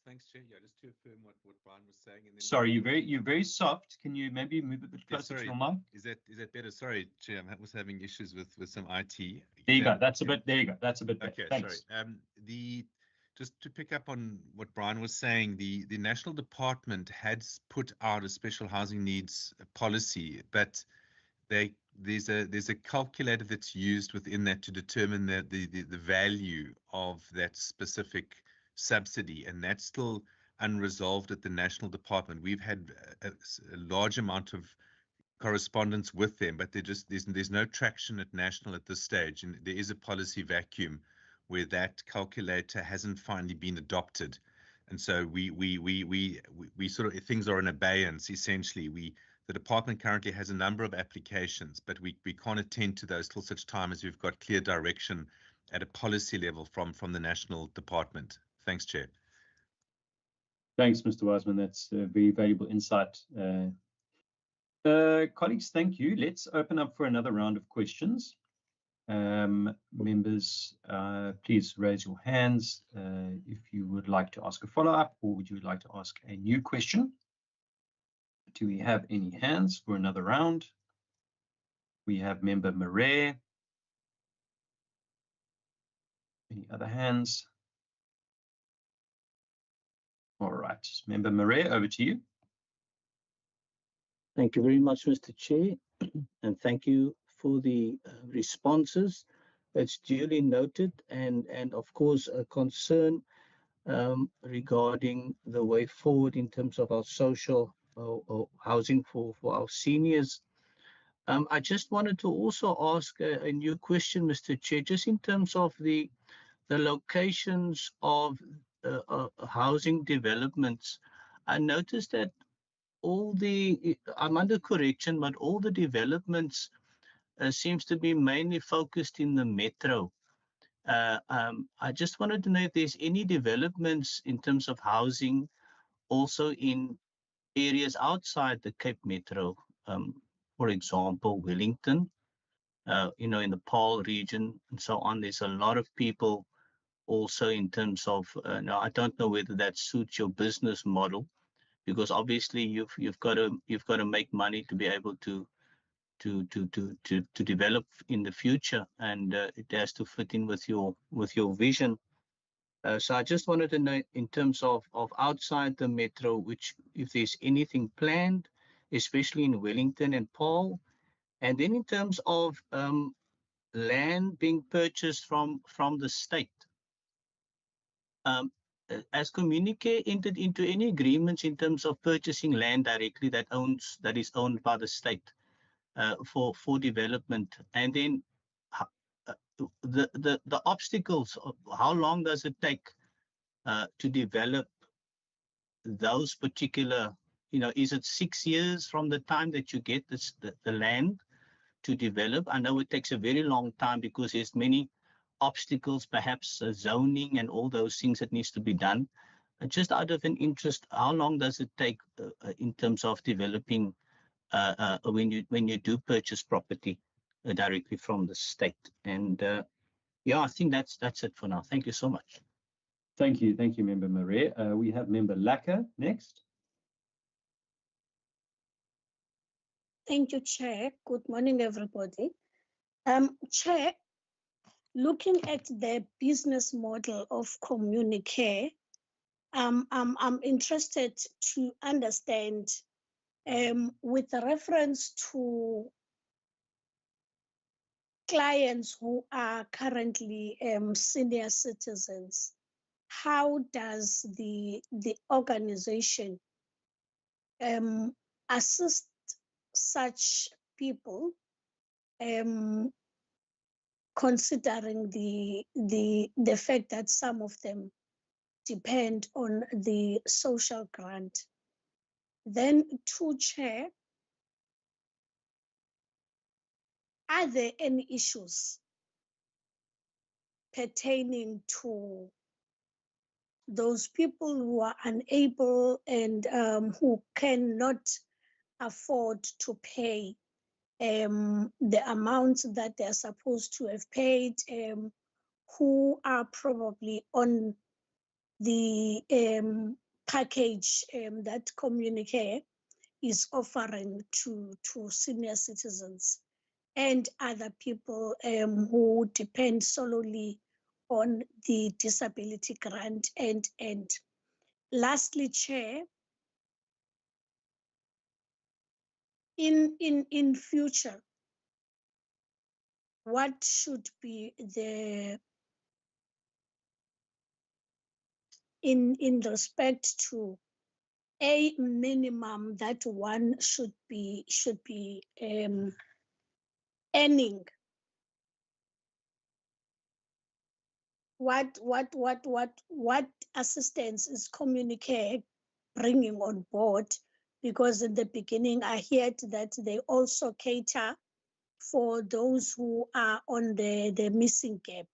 Speaker 8: Thanks, Chair. Yeah, just to affirm what Brian was saying. And then
Speaker 3: sorry, you're very soft. Can you maybe move a bit closer to your mic?
Speaker 8: Is that better? Sorry, Chair, I was having issues with some IT.
Speaker 3: There you go. That's a bit. There you go. That's a bit better.
Speaker 8: Okay,
Speaker 3: thanks.
Speaker 8: Sorry. Just to pick up on what Brian was saying, the National Department had put out a special housing needs policy, but there's a calculator that's used within that to determine the value of that specific subsidy, and that's still unresolved at the National Department. We've had a large amount of correspondence with them, but there's no traction at national at this stage, and there is a policy vacuum where that calculator hasn't finally been adopted, and so we sort of, things are in abeyance essentially. The department currently has a number of applications, but we can't attend to those till such time as we've got clear direction at a policy level from the National Department. Thanks, Chair.
Speaker 3: Thanks, Mr. Wiseman. That's a very valuable insight. Colleagues, thank you. Let's open up for another round of questions. Members, please raise your hands if you would like to ask a follow-up, or would you like to ask a new question? Do we have any hands for another round? We have Member Marais. Any other hands? All right, Member Marais, over to you.
Speaker 12: Thank you very much, Mr. Chair, and thank you for the responses. It's duly noted, and of course a concern regarding the way forward in terms of our social housing for our seniors. I just wanted to also ask a new question, Mr. Chair, just in terms of the locations of housing developments. I noticed that I'm under correction, but all the developments seems to be mainly focused in the metro. I just wanted to know if there's any developments in terms of housing also in areas outside the Cape Metro, for example, Wellington, in the Paarl region and so on. There's a lot of people also in terms of, now I don't know whether that suits your business model, because obviously you've got to make money to be able to develop in the future, and it has to fit in with your vision. So I just wanted to know, in terms of outside the metro, which if there's anything planned, especially in Wellington and Paarl, and then in terms of land being purchased from the state. Has Communicare entered into any agreements in terms of purchasing land directly that is owned by the state for development? And then the obstacles, how long does it take to develop those particular, is it 6 years from the time that you get the land to develop? I know it takes a very long time because there's many obstacles, perhaps zoning and all those things that needs to be done. Just out of an interest, how long does it take in terms of developing when you do purchase property directly from the state? And yeah, I think that's it for now. Thank you so much.
Speaker 3: Thank you, Member Marais. We have Member Lecker next.
Speaker 6: Thank you, Chair. Good morning, everybody. Chair, looking at the business model of Communicare, I'm interested to understand, with reference to clients who are currently senior citizens, how does the organization assist such people, considering the fact that some of them depend on the social grant? Then, to Chair, are there any issues pertaining to those people who are unable and who cannot afford to pay the amounts that they're supposed to have paid, who are probably on the package that Communicare is offering to senior citizens and other people who depend solely on the disability grant? And lastly, Chair, in future, what should be the, in respect to a minimum that one should be earning? What assistance is Communicare bringing on board? Because in the beginning I heard that they also cater for those who are on the missing gap.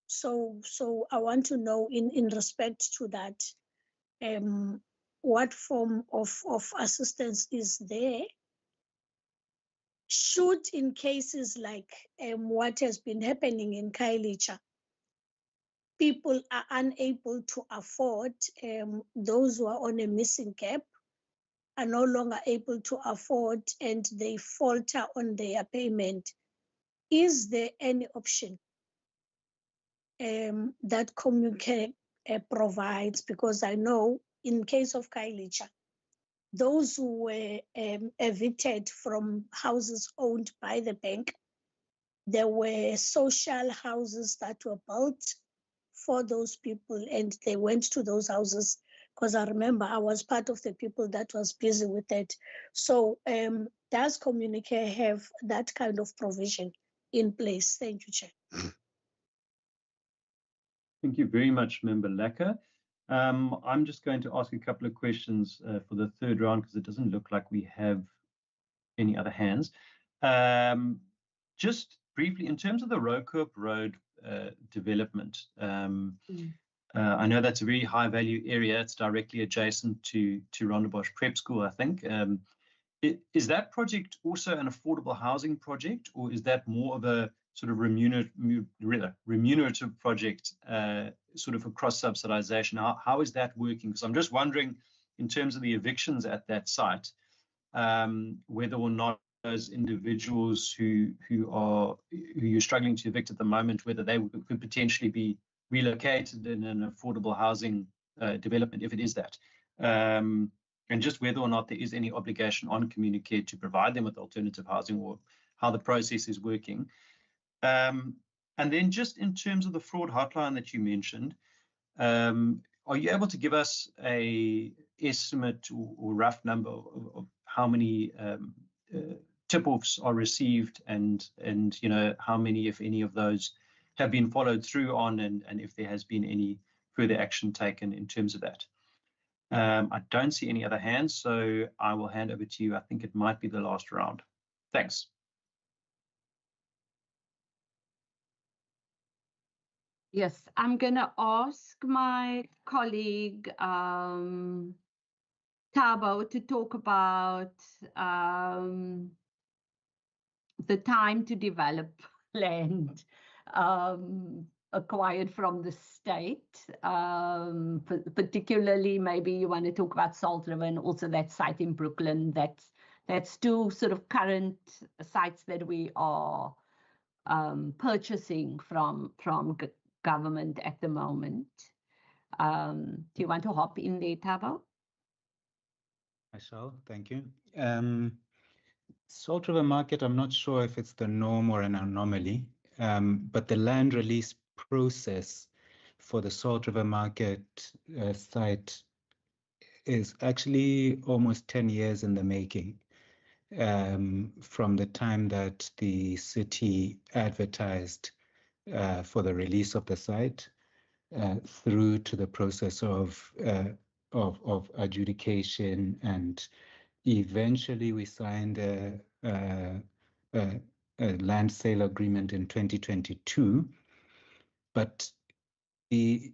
Speaker 6: So I want to know, in respect to that, what form of assistance is there? Should, in cases like what has been happening in Khayelitsha, people are unable to afford, those who are on a missing gap are no longer able to afford and they falter on their payment, is there any option that Communicare provides? Because I know in case of Khayelitsha, those who were evicted from houses owned by the bank, there were social houses that were built for those people, and they went to those houses, because I remember I was part of the people that was busy with it. So does Communicare have that kind of provision in place? Thank you, Chair.
Speaker 3: Thank you very much, Member Lecker. I'm just going to ask a couple of questions for the third round, because it doesn't look like we have any other hands. Just briefly, in terms of the Rokoop Road development, I know that's a very high value area. It's directly adjacent to Rondebosch Prep School, I think. Is that project also an affordable housing project, or is that more of a sort of remunerative project, sort of a cross-subsidization? How is that working? Because I'm just wondering, in terms of the evictions at that site, whether or not those individuals who you're struggling to evict at the moment, whether they could potentially be relocated in an affordable housing development, if it is that, and just whether or not there is any obligation on Communicare to provide them with alternative housing, or how the process is working. And then just in terms of the fraud hotline that you mentioned, are you able to give us a estimate or rough number of how many tip-offs are received, and how many, if any, of those have been followed through on, and if there has been any further action taken in terms of that? I don't see any other hands, so I will hand over to you. I think it might be the last round. Thanks.
Speaker 9: Yes, I'm going to ask my colleague Thabo to talk about the time to develop land acquired from the state. Particularly, maybe you want to talk about Salt River and also that site in Brooklyn. That's two sort of current sites that we are purchasing from government at the moment. Do you want to hop in there, Thabo?
Speaker 10: I shall, thank you. Salt River Market, I'm not sure if it's the norm or an anomaly, but the land release process for the Salt River Market site is actually almost 10 years in the making, from the time that the city advertised for the release of the site through to the process of adjudication, and eventually we signed a land sale agreement in 2022. But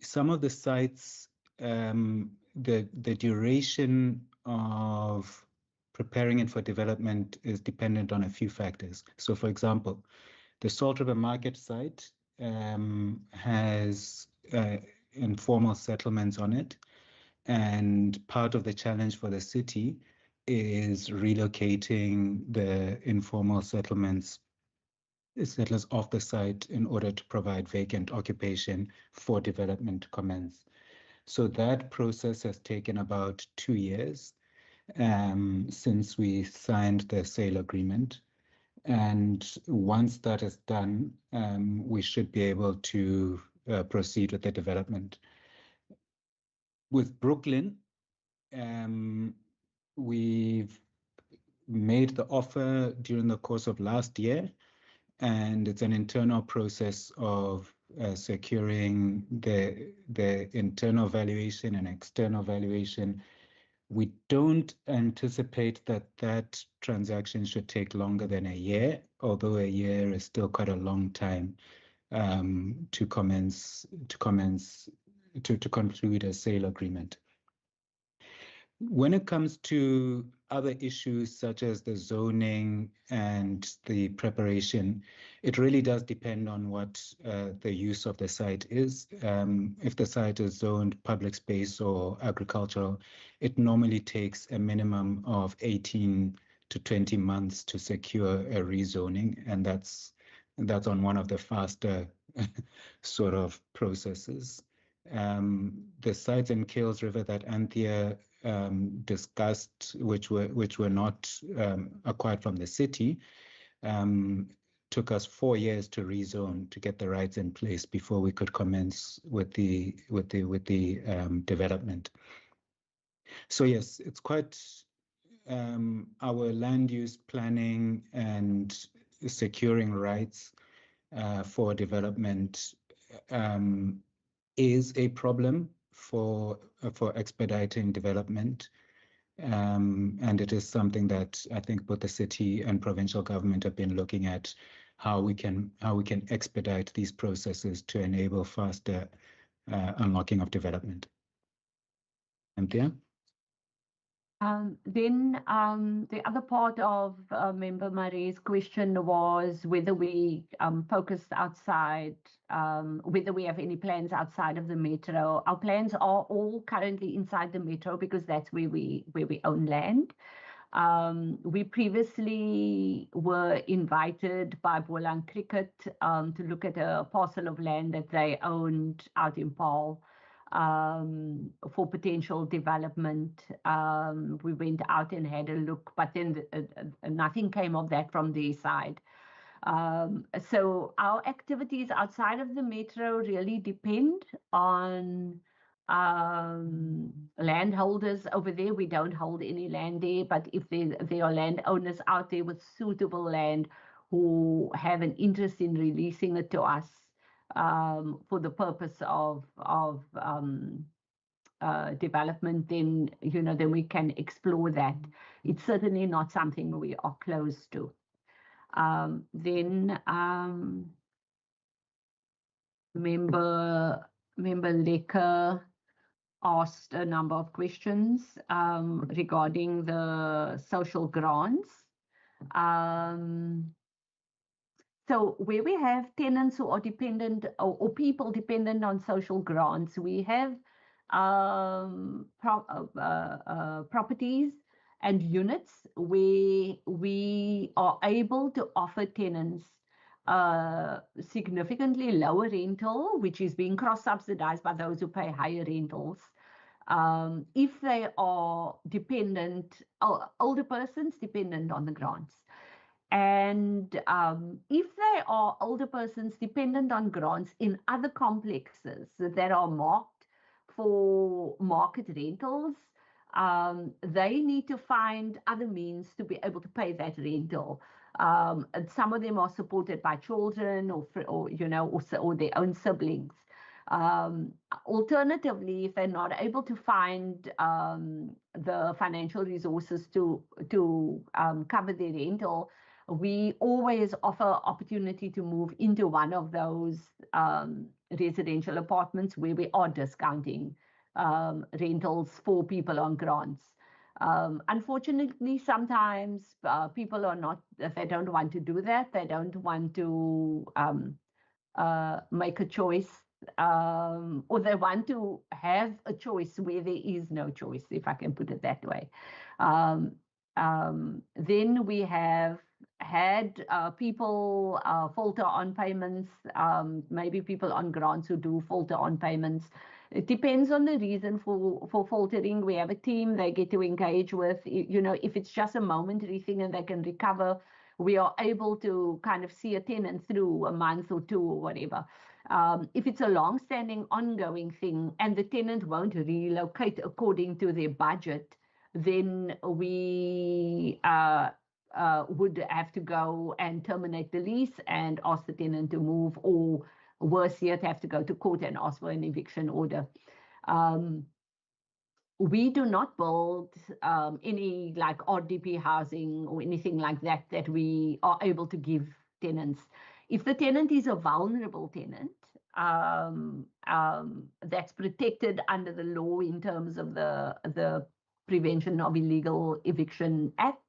Speaker 10: some of the sites, the duration of preparing it for development is dependent on a few factors. So, for example, the Salt River Market site has informal settlements on it, and part of the challenge for the city is relocating the informal settlers off the site in order to provide vacant occupation for development to commence. So that process has taken about 2 years since we signed the sale agreement. And once that is done, we should be able to proceed with the development. With Brooklyn, we've made the offer during the course of last year, and it's an internal process of securing the internal valuation and external valuation. We don't anticipate that transaction should take longer than a year, although a year is still quite a long time to conclude a sale agreement. When it comes to other issues such as the zoning and the preparation, it really does depend on what the use of the site is. If the site is zoned public space or agricultural, it normally takes a minimum of 18 to 20 months to secure a rezoning, and that's on one of the faster sort of processes. The sites in Kills River that Anthea discussed, which were not acquired from the city, took us 4 years to rezone to get the rights in place before we could commence with the development. So yes, it's quite our land use planning and securing rights for development is a problem for expediting development, and it is something that I think both the city and provincial government have been looking at, how we can expedite these processes to enable faster unlocking of development. Anthea?
Speaker 9: Then the other part of Member Marie's question was whether we focused outside, whether we have any plans outside of the metro. Our plans are all currently inside the metro because that's where we own land. We previously were invited by Bolang Cricket to look at a parcel of land that they owned out in Paarl for potential development. We went out and had a look, but then nothing came of that from their side. So our activities outside of the metro really depend on landholders over there. We don't hold any land there, but if there are landowners out there with suitable land who have an interest in releasing it to us for the purpose of development, then then we can explore that. It's certainly not something we are close to. Then member Lecker asked a number of questions regarding the social grants. So where we have tenants who are dependent or people dependent on social grants, we have properties and units where we are able to offer tenants significantly lower rental, which is being cross-subsidized by those who pay higher rentals. If they are dependent, older persons dependent on the grants. And if they are older persons dependent on grants in other complexes that are marked for market rentals, they need to find other means to be able to pay that rental. And some of them are supported by children or their own siblings. Alternatively, if they're not able to find the financial resources to cover their rental, we always offer opportunity to move into one of those residential apartments where we are discounting rentals for people on grants. Unfortunately, sometimes people are not, they don't want to do that. They don't want to make a choice, or they want to have a choice where there is no choice, if I can put it that way. Then we have had people falter on payments, maybe people on grants who do falter on payments. It depends on the reason for faltering. We have a team they get to engage with. If it's just a momentary thing and they can recover, we are able to kind of see a tenant through a month or two or whatever. If it's a long-standing, ongoing thing and the tenant won't relocate according to their budget, then we would have to go and terminate the lease and ask the tenant to move, or worse yet, have to go to court and ask for an eviction order. We do not build any like RDP housing or anything like that that we are able to give tenants. If the tenant is a vulnerable tenant, that's protected under the law in terms of the Prevention of Illegal Eviction Act.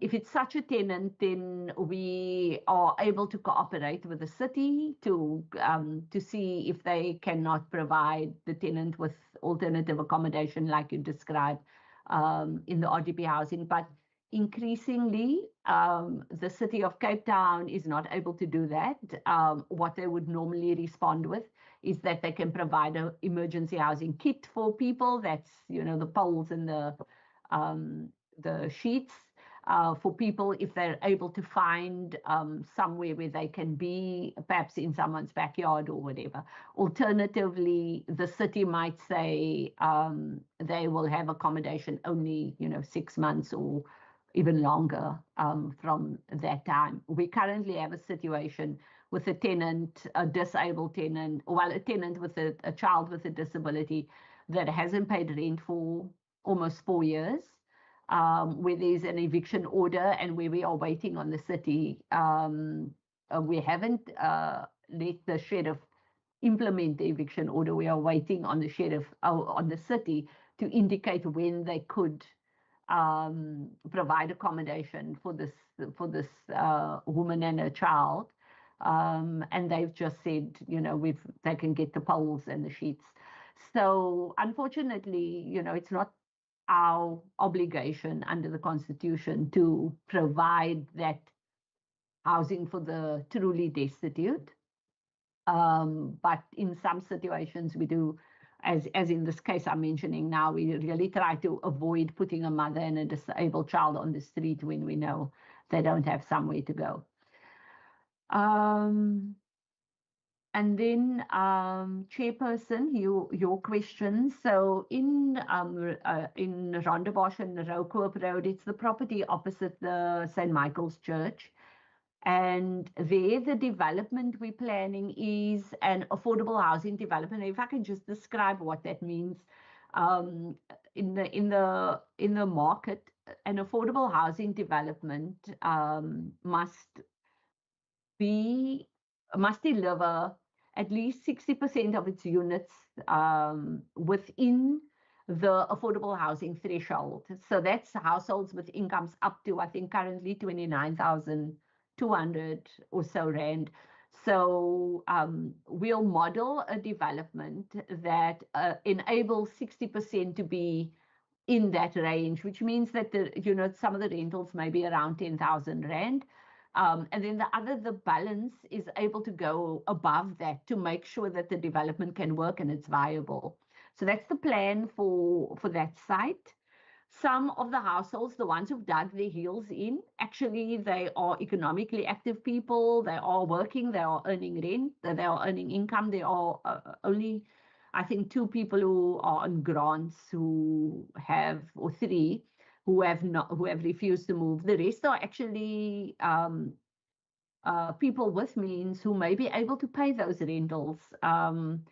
Speaker 9: If it's such a tenant, then we are able to cooperate with the city to see if they cannot provide the tenant with alternative accommodation like you described in the RDP housing. But increasingly, the city of Cape Town is not able to do that. What they would normally respond with is that they can provide an emergency housing kit for people. That's, the poles and the sheets for people if they're able to find somewhere where they can be, perhaps in someone's backyard or whatever. Alternatively, the city might say they will have accommodation only, 6 months or even longer from that time. We currently have a situation with a tenant, a disabled tenant, well, a tenant with a child with a disability that hasn't paid rent for almost 4 years, where there's an eviction order and where we are waiting on the city. We haven't let the sheriff implement the eviction order. We are waiting on the sheriff, on the city, to indicate when they could provide accommodation for this woman and her child. And they've just said, they can get the poles and the sheets. So unfortunately, it's not our obligation under the Constitution to provide that housing for the truly destitute. But in some situations we do, as in this case I'm mentioning now, we really try to avoid putting a mother and a disabled child on the street when we know they don't have somewhere to go. And then, Chairperson, your questions. So in Rondebosch and Rouwkoop Road, it's the property opposite the St. Michael's Church. And there, the development we're planning is an affordable housing development. If I can just describe what that means, in the market, an affordable housing development must deliver at least 60% of its units within the affordable housing threshold. So that's households with incomes up to, I think, currently 29,200 or so rand. So we'll model a development that enables 60% to be in that range, which means that some of the rentals may be around 10,000 rand. And then the balance is able to go above that to make sure that the development can work and it's viable. So that's the plan for that site. Some of the households, the ones who've dug their heels in, actually they are economically active people. They are working, they are earning rent, they are earning income. There are only, I think, 2 people who are on grants or 3 who have refused to move. The rest are actually people with means who may be able to pay those rentals once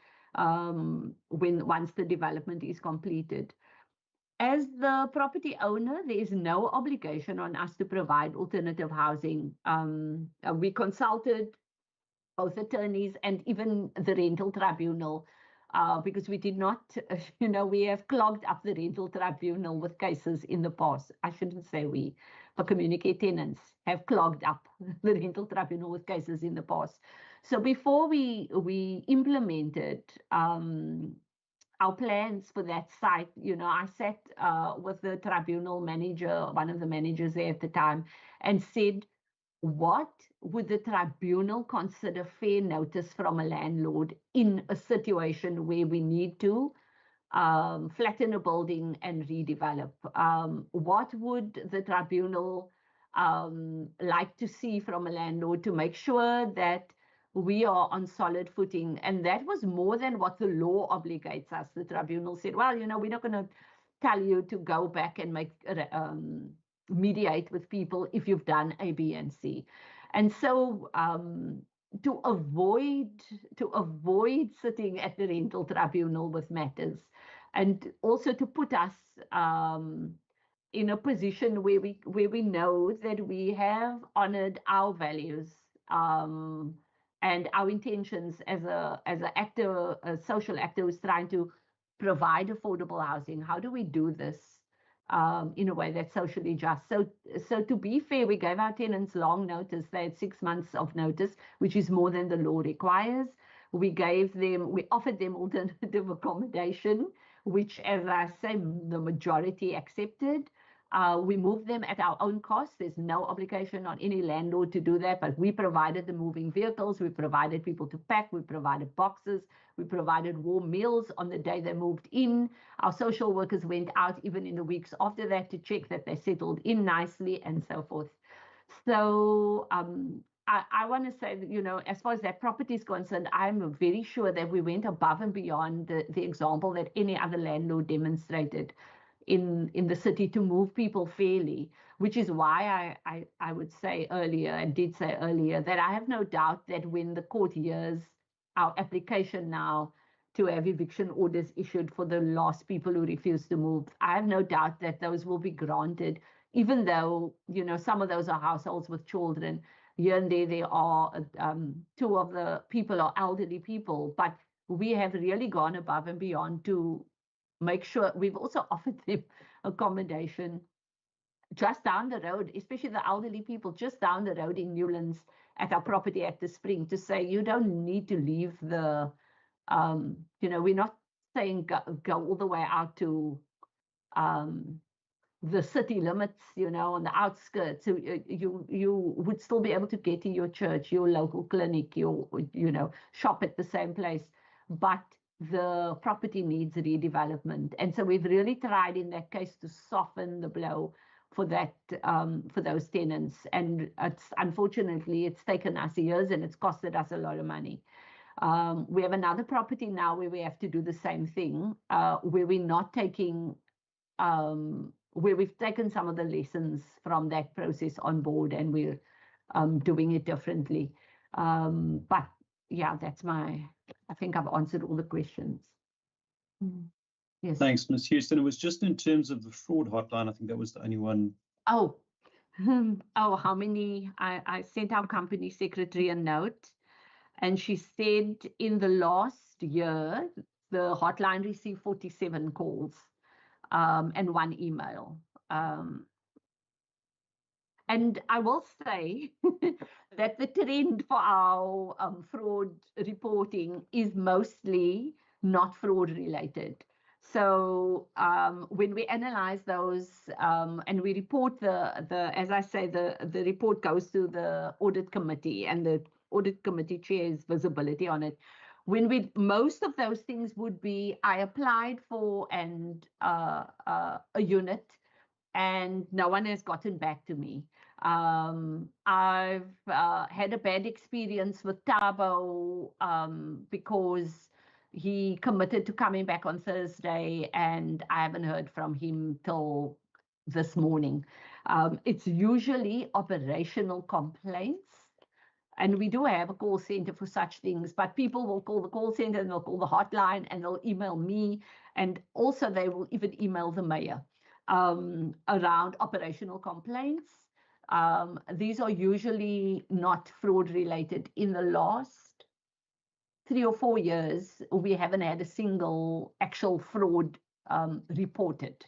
Speaker 9: the development is completed. As the property owner, there is no obligation on us to provide alternative housing. We consulted both attorneys and even the rental tribunal, because we did not, we have clogged up the rental tribunal with cases in the past. I shouldn't say we, but Communicare tenants have clogged up the rental tribunal with cases in the past. So before we implemented our plans for that site, I sat with the tribunal manager, one of the managers there at the time, and said, what would the tribunal consider fair notice from a landlord in a situation where we need to flatten a building and redevelop? What would the tribunal like to see from a landlord to make sure that we are on solid footing? And that was more than what the law obligates us. The tribunal said, well, we're not going to tell you to go back and mediate with people if you've done A, B, and C. And so to avoid sitting at the rental tribunal with matters, and also to put us in a position where we know that we have honored our values and our intentions as a social actor who's trying to provide affordable housing. How do we do this in a way that's socially just? So to be fair, we gave our tenants long notice. They had 6 months of notice, which is more than the law requires. We offered them alternative accommodation, which, as I say, the majority accepted. We moved them at our own cost. There's no obligation on any landlord to do that, but we provided the moving vehicles, we provided people to pack, we provided boxes, we provided warm meals on the day they moved in. Our social workers went out even in the weeks after that to check that they settled in nicely and so forth. So I want to say that, as far as that property is concerned, I'm very sure that we went above and beyond the example that any other landlord demonstrated in the city to move people fairly, which is why I would say earlier, and did say earlier, that I have no doubt that when the court hears our application now to have eviction orders issued for the last people who refuse to move, I have no doubt that those will be granted, even though, some of those are households with children. Here and there are 2 of the people are elderly people, but we have really gone above and beyond to make sure. We've also offered them accommodation just down the road, especially the elderly people just down the road in Newlands at our property at the Spring, to say you don't need to leave the, we're not saying go all the way out to the city limits, on the outskirts. So you would still be able to get to your church, your local clinic, your, shop at the same place, but the property needs redevelopment. And so we've really tried in that case to soften the blow for that, for those tenants. And unfortunately, it's taken us years and it's costed us a lot of money. We have another property now where we have to do the same thing, where we're not taking, where we've taken some of the lessons from that process on board and we're doing it differently. But yeah, I think I've answered all the questions. Yes.
Speaker 3: Thanks, Ms. Houston. It was just in terms of the fraud hotline. I think that was the only one.
Speaker 9: Oh, how many? I sent our company secretary a note, and she said in the last year, the hotline received 47 calls and 1 email. And I will say that the trend for our fraud reporting is mostly not fraud related. So when we analyze those and we report as I say, the report goes to the audit committee and the audit committee chair's visibility on it. Most of those things would be, I applied for a unit and no one has gotten back to me. I've had a bad experience with Tabo because he committed to coming back on Thursday and I haven't heard from him till this morning. It's usually operational complaints. And we do have a call center for such things, but people will call the call center and they'll call the hotline and they'll email me. And also they will even email the mayor around operational complaints. These are usually not fraud related. In the last 3 or 4 years, we haven't had a single actual fraud reported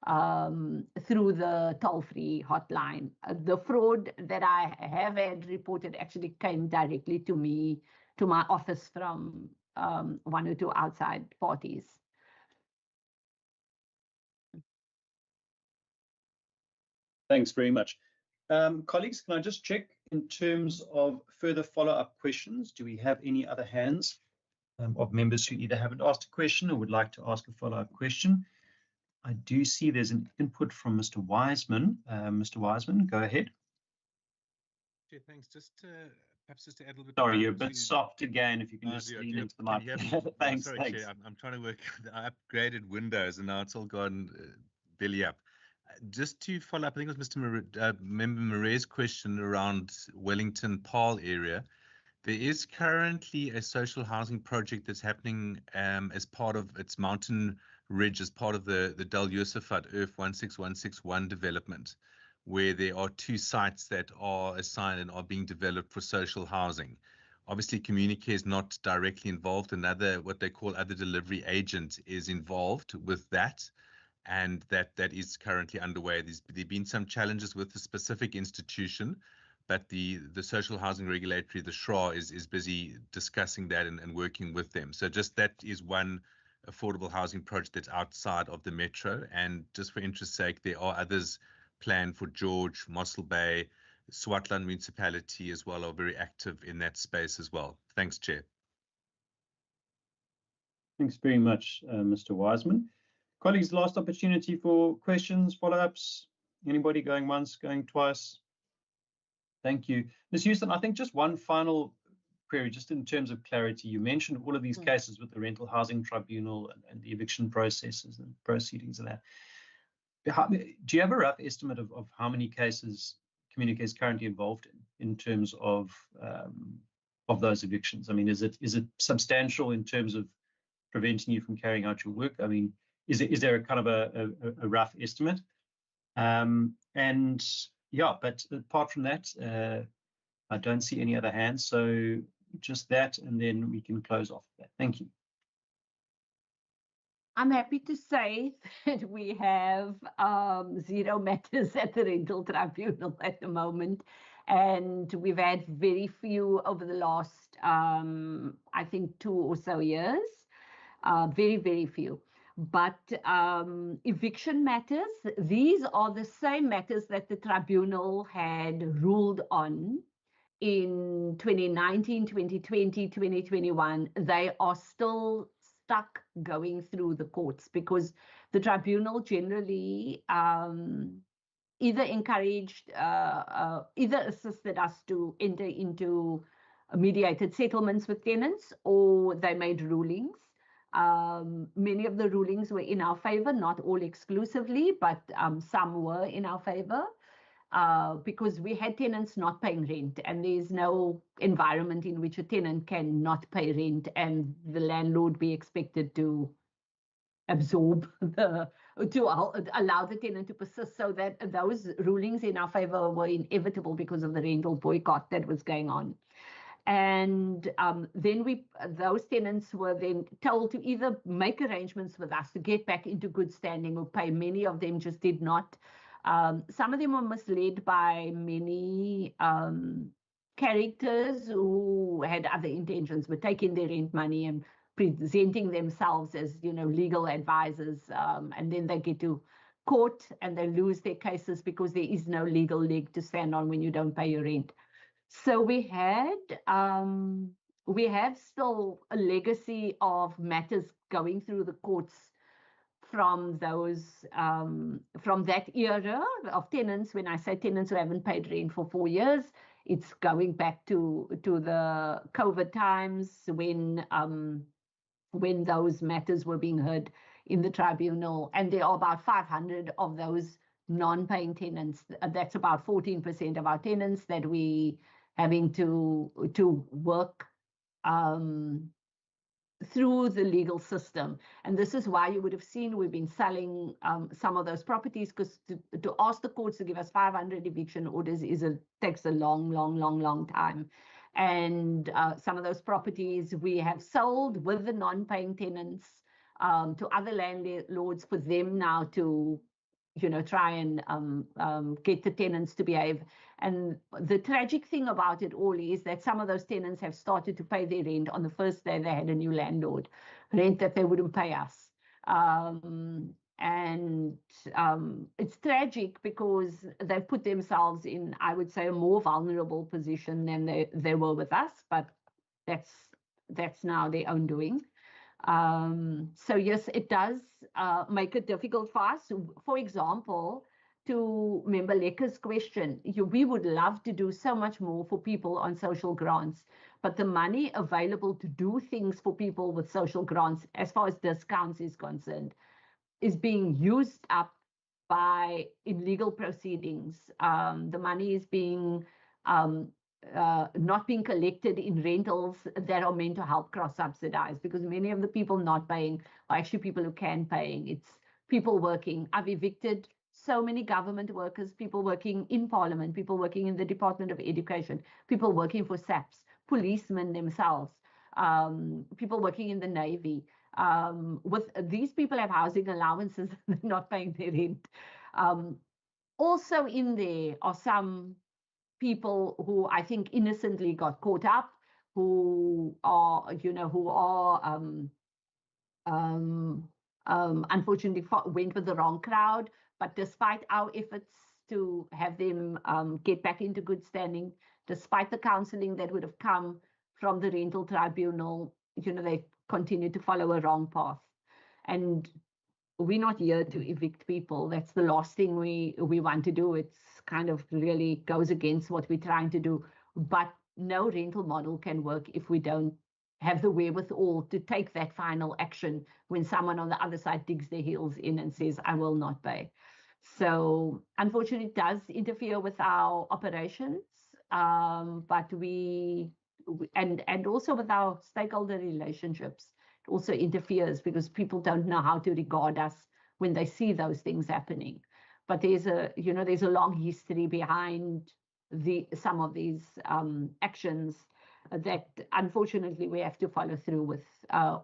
Speaker 9: through the toll-free hotline. The fraud that I have had reported actually came directly to me, to my office from 1 or 2 outside parties.
Speaker 3: Thanks very much. Colleagues, can I just check in terms of further follow-up questions? Do we have any other hands of members who either haven't asked a question or would like to ask a follow-up question? I do see there's an input from Mr. Wiseman. Mr. Wiseman, go ahead.
Speaker 8: Okay, thanks. Perhaps just to add a little bit.
Speaker 3: Sorry, you're a bit soft again. If you can just lean into the mic. Thanks.
Speaker 8: Sorry, Chair, I'm trying to work. I upgraded Windows and now it's all gone belly up. Just to follow up, I think it was Mr. Member Murray's question around Wellington Paarl area. There is currently a social housing project that's happening as part of its Mountain Ridge, as part of the Del Yusufat Earth 16161 development, where there are 2 sites that are assigned and are being developed for social housing. Obviously, Communicare is not directly involved. Another, what they call other delivery agent, is involved with that. And that is currently underway. There've been some challenges with the specific institution, but the social housing regulatory, the SHRA, is busy discussing that and working with them. So just that is one affordable housing project that's outside of the metro. And just for interest's sake, there are others planned for George, Mossel Bay, Swartland municipality as well, are very active in that space as well. Thanks, Chair.
Speaker 3: Thanks very much, Mr. Wiseman. Colleagues, last opportunity for questions, follow-ups. Anybody going once, going twice? Thank you. Ms. Houston, I think just one final query, just in terms of clarity. You mentioned all of these cases with the Rental Housing Tribunal and the eviction processes and proceedings and that. Do you have a rough estimate of how many cases Communicare is currently involved in terms of those evictions? I mean, is it substantial in terms of preventing you from carrying out your work? I mean, is there a kind of a rough estimate? And yeah, but apart from that, I don't see any other hands. So just that, and then we can close off that. Thank you.
Speaker 9: I'm happy to say that we have 0 matters at the Rental Tribunal at the moment. And we've had very few over the last, I think, 2 or so years. Very, very few. But eviction matters, these are the same matters that the tribunal had ruled on in 2019, 2020, 2021. They are still stuck going through the courts because the tribunal generally either encouraged, either assisted us to enter into mediated settlements with tenants, or they made rulings. Many of the rulings were in our favor, not all exclusively, but some were in our favor. Because we had tenants not paying rent, and there's no environment in which a tenant can not pay rent and the landlord be expected to absorb to allow the tenant to persist. So that those rulings in our favor were inevitable because of the rental boycott that was going on. And then those tenants were then told to either make arrangements with us to get back into good standing or pay. Many of them just did not. Some of them were misled by many characters who had other intentions, were taking their rent money and presenting themselves as, legal advisors, and then they get to court and they lose their cases because there is no legal leg to stand on when you don't pay your rent. So we have still a legacy of matters going through the courts from those from that era of tenants. When I say tenants who haven't paid rent for 4 years, it's going back to the COVID times when those matters were being heard in the tribunal. And there are about 500 of those non-paying tenants. That's about 14% of our tenants that we having to work through the legal system. And this is why you would have seen we've been selling some of those properties, because to ask the courts to give us 500 eviction orders takes a long time. And some of those properties we have sold with the non-paying tenants to other landlords for them now to try and get the tenants to behave. And the tragic thing about it all is that some of those tenants have started to pay their rent on the first day they had a new landlord, rent that they wouldn't pay us. And it's tragic because they've put themselves in, I would say, a more vulnerable position than they were with us, but that's now their own doing. So yes, it does make it difficult for us. For example, to Member Lekker's question, we would love to do so much more for people on social grants, but the money available to do things for people with social grants, as far as discounts is concerned, is being used up by illegal proceedings. The money is being not being collected in rentals that are meant to help cross-subsidize, because many of the people not paying are actually people who can paying. It's people working. I've evicted so many government workers, people working in Parliament, people working in the Department of Education, people working for SAPS, policemen themselves, people working in the Navy. With these people have housing allowances, they're not paying their rent. Also in there are some people who I think innocently got caught up, who are, unfortunately went with the wrong crowd. But despite our efforts to have them get back into good standing, despite the counseling that would have come from the rental tribunal, they continue to follow a wrong path. And we're not here to evict people. That's the last thing we want to do. It's kind of really goes against what we're trying to do. But no rental model can work if we don't have the wherewithal to take that final action when someone on the other side digs their heels in and says, I will not pay. So unfortunately, it does interfere with our operations, but and also with our stakeholder relationships. It also interferes because people don't know how to regard us when they see those things happening. But there's a long history behind some of these actions that unfortunately we have to follow through with,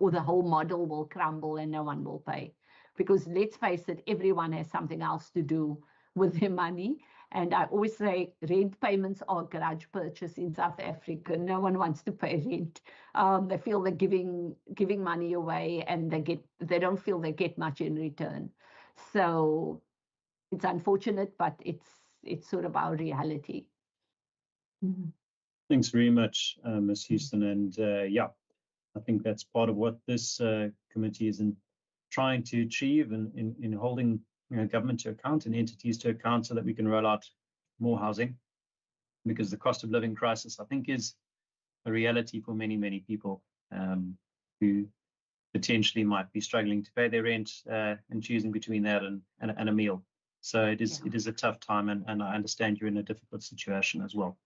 Speaker 9: or the whole model will crumble and no one will pay. Because let's face it, everyone has something else to do with their money. And I always say rent payments are grudge purchase in South Africa. No one wants to pay rent. They feel they're giving money away, and they don't feel they get much in return. So it's unfortunate, but it's sort of our reality.
Speaker 3: Thanks very much, Ms. Houston. And yeah, I think that's part of what this committee is trying to achieve in holding government to account and entities to account so that we can roll out more housing, because the cost of living crisis, I think, is a reality for many, many people who potentially might be struggling to pay their rent and choosing between that and a meal. So it is a tough time, and I understand you're in a difficult situation as well.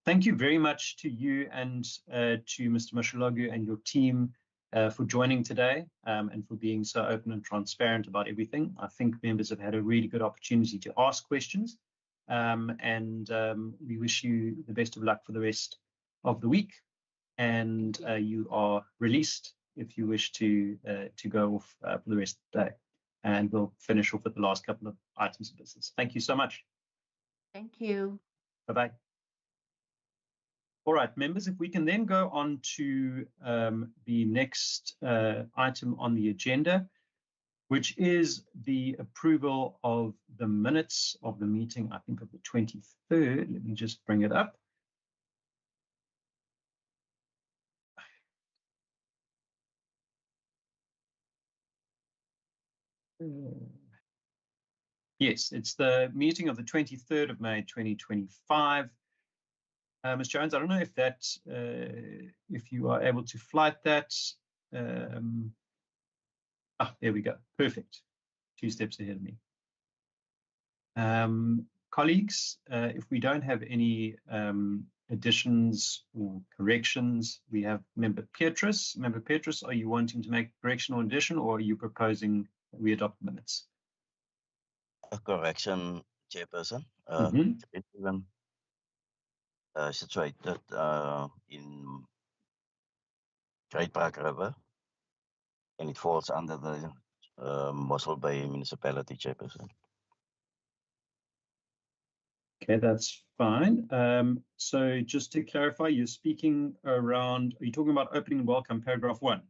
Speaker 3: Thank you very much to you and to Mr. Mashulagu and your team for joining today and for being so open and transparent about everything. I think members have had a really good opportunity to ask questions, and we wish you the best of luck for the rest of the week. And you are released if you wish to go off for the rest of the day. And we'll finish off with the last couple of items of business. Thank you so much.
Speaker 9: Thank you.
Speaker 3: Bye-bye. All right, members, if we can then go on to the next item on the agenda, which is the approval of the minutes of the meeting, I think, of the 23rd. Let me just bring it up. Yes, it's the meeting of the 23rd of May, 2025. Ms. Jones, I don't know if that, if you are able to flight that. There we go. Perfect. 2 steps ahead of me. Colleagues, if we don't have any additions or corrections, we have Member Petrus. Member Petrus, are you wanting to make a correction or addition, or are you proposing that we adopt minutes?
Speaker 11: A correction, Chairperson. It's even situated in Great Park River, and it falls under the Mossel Bay Municipality, Chairperson.
Speaker 3: Okay, that's fine. So just to clarify, you're speaking around, are you talking about opening and welcome, paragraph 1?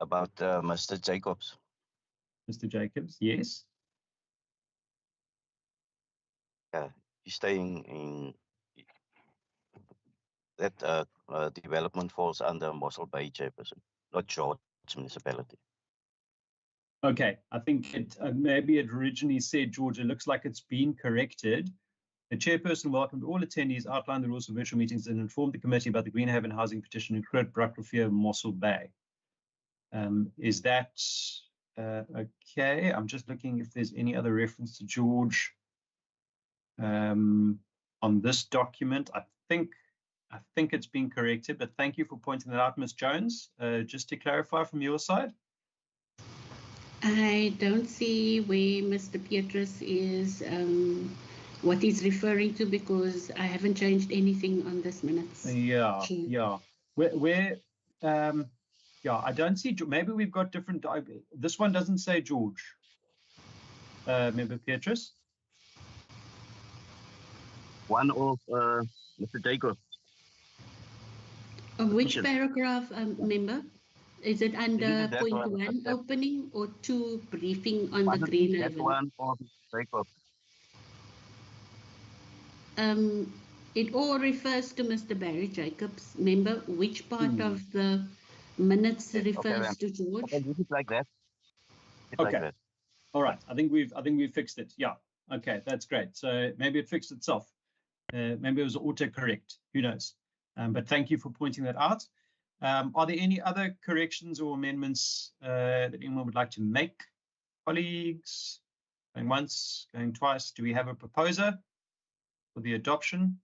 Speaker 11: About Mr. Jacobs.
Speaker 3: Mr. Jacobs, yes.
Speaker 11: Yeah, he's staying in that development falls under Mossel Bay, Chairperson, not George Municipality.
Speaker 3: Okay, I think it maybe it originally said, George, it looks like it's been corrected. The chairperson welcomed all attendees, outlined the rules of virtual meetings, and informed the committee about the Greenhaven housing petition in Groot Brakrivier, Mossel Bay. Is that okay? I'm just looking if there's any other reference to George on this document. I think it's been corrected, but thank you for pointing that out, Ms. Jones. Just to clarify from your side.
Speaker 1: I don't see where Mr. Petrus is, what he's referring to, because I haven't changed anything on this minutes.
Speaker 3: Yeah, yeah. Where yeah, I don't see, maybe we've got different, this one doesn't say George. Member Petrus?
Speaker 11: One of Mr. Jacobs.
Speaker 1: Which paragraph, member? Is it under point 1 opening or 2 briefing on the Greenhaven?
Speaker 11: One of Jacobs.
Speaker 1: It all refers to Mr. Barry Jacobs. Member, which part of the minutes refers to George?
Speaker 11: Okay, this is like that. It's
Speaker 3: okay.
Speaker 11: Like that.
Speaker 3: All right. I think we've fixed it. Yeah. Okay, that's great. So maybe it fixed itself. Maybe it was autocorrect. Who knows? But thank you for pointing that out. Are there any other corrections or amendments that anyone would like to make? Colleagues, going once, going twice. Do we have a proposer for the adoption?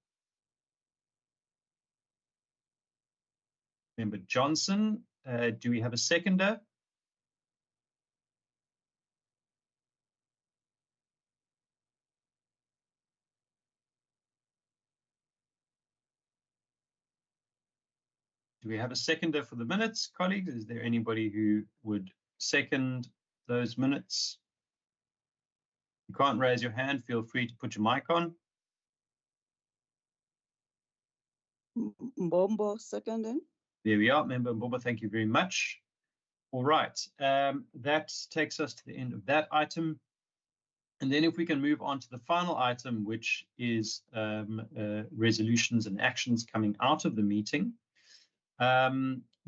Speaker 3: Member Johnson, do we have a seconder? Do we have a seconder for the minutes, colleagues? Is there anybody who would second those minutes? you can't raise your hand, feel free to put your mic on.
Speaker 5: Mbombo, seconding.
Speaker 3: There we are, Member Mbombo, thank you very much. All right, that takes us to the end of that item. And then if we can move on to the final item, which is resolutions and actions coming out of the meeting.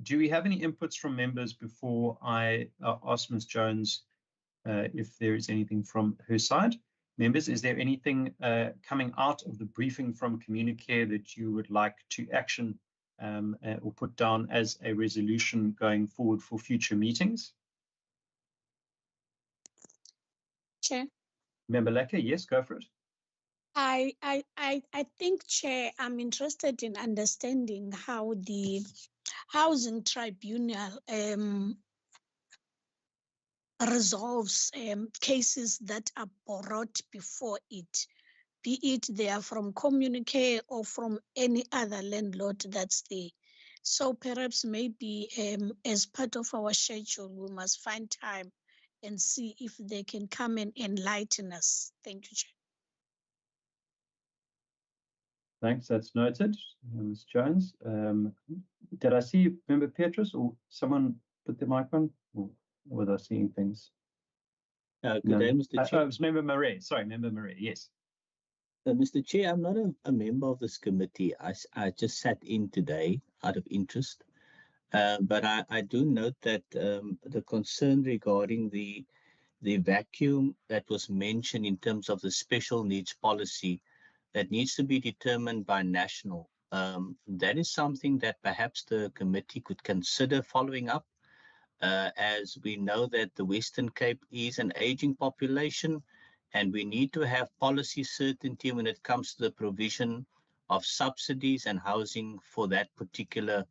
Speaker 3: Do we have any inputs from members before I ask Ms. Jones if there is anything from her side? Members, is there anything coming out of the briefing from Communicare that you would like to action or put down as a resolution going forward for future meetings?
Speaker 6: Chair.
Speaker 3: Member Lecker, yes, go for it.
Speaker 6: I think, Chair, I'm interested in understanding how the Housing Tribunal resolves cases that are brought before it, be it they are from Communicare or from any other landlord that's there. So perhaps maybe as part of our schedule, we must find time and see if they can come and enlighten us. Thank you, Chair.
Speaker 3: Thanks, that's noted. Ms. Jones. Did I see Member Petrus or someone put their mic on? Or was I seeing things?
Speaker 12: Good day, Mr. Chair.
Speaker 3: It was Member Murray. Sorry, Member Murray, yes.
Speaker 12: Mr. Chair, I'm not a member of this committee. I just sat in today out of interest. But I do note that the concern regarding the vacuum that was mentioned in terms of the special needs policy that needs to be determined by national. That is something that perhaps the committee could consider following up, as we know that the Western Cape is an aging population, and we need to have policy certainty when it comes to the provision of subsidies and housing for that particular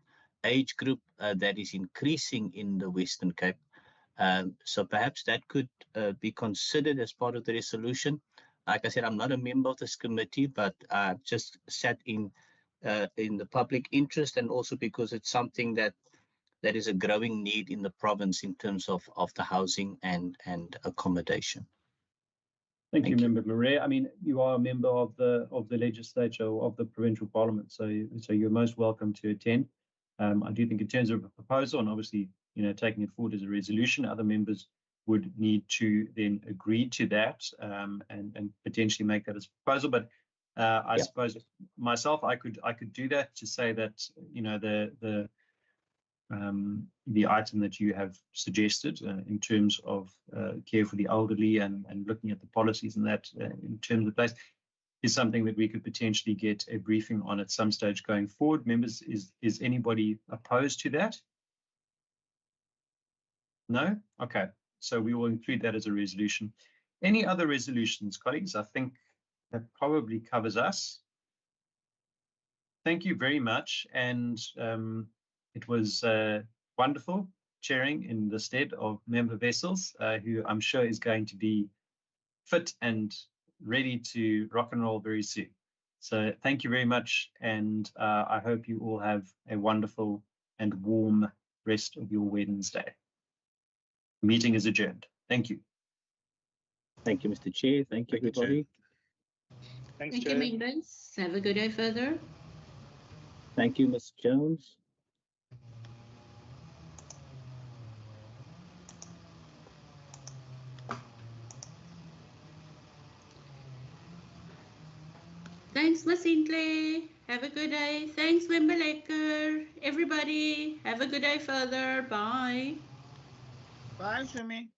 Speaker 12: age group that is increasing in the Western Cape. So perhaps that could be considered as part of the resolution. Like I said, I'm not a member of this committee, but I've just sat in the public interest, and also because it's something that is a growing need in the province in terms of the housing and accommodation.
Speaker 3: Thank you, Member Murray. I mean, you are a member of the legislature of the provincial parliament, so you're most welcome to attend. I do think in terms of a proposal, and obviously, taking it forward as a resolution, other members would need to then agree to that and potentially make that as a proposal. But I suppose myself, I could do that to say that the item that you have suggested in terms of care for the elderly and looking at the policies and that in terms of place is something that we could potentially get a briefing on at some stage going forward. Members, is anybody opposed to that? No? Okay. So we will include that as a resolution. Any other resolutions, colleagues? I think that probably covers us. Thank you very much. And it was wonderful chairing in the stead of Member Wessels, who I'm sure is going to be fit and ready to rock and roll very soon. So thank you very much. And I hope you all have a wonderful and warm rest of your Wednesday. The meeting is adjourned. Thank you.
Speaker 12: Thank you, Mr. Chair. Thank you, everybody.
Speaker 2: Thanks,
Speaker 1: Thank
Speaker 2: Chair.
Speaker 1: you, members. Have a good day further.
Speaker 12: Thank you, Ms. Jones.
Speaker 1: Thanks, Ms. Intley. Have a good day. Thanks, Member Lecker. Everybody, have a good day further. Bye.
Speaker 13: Bye, Shumi.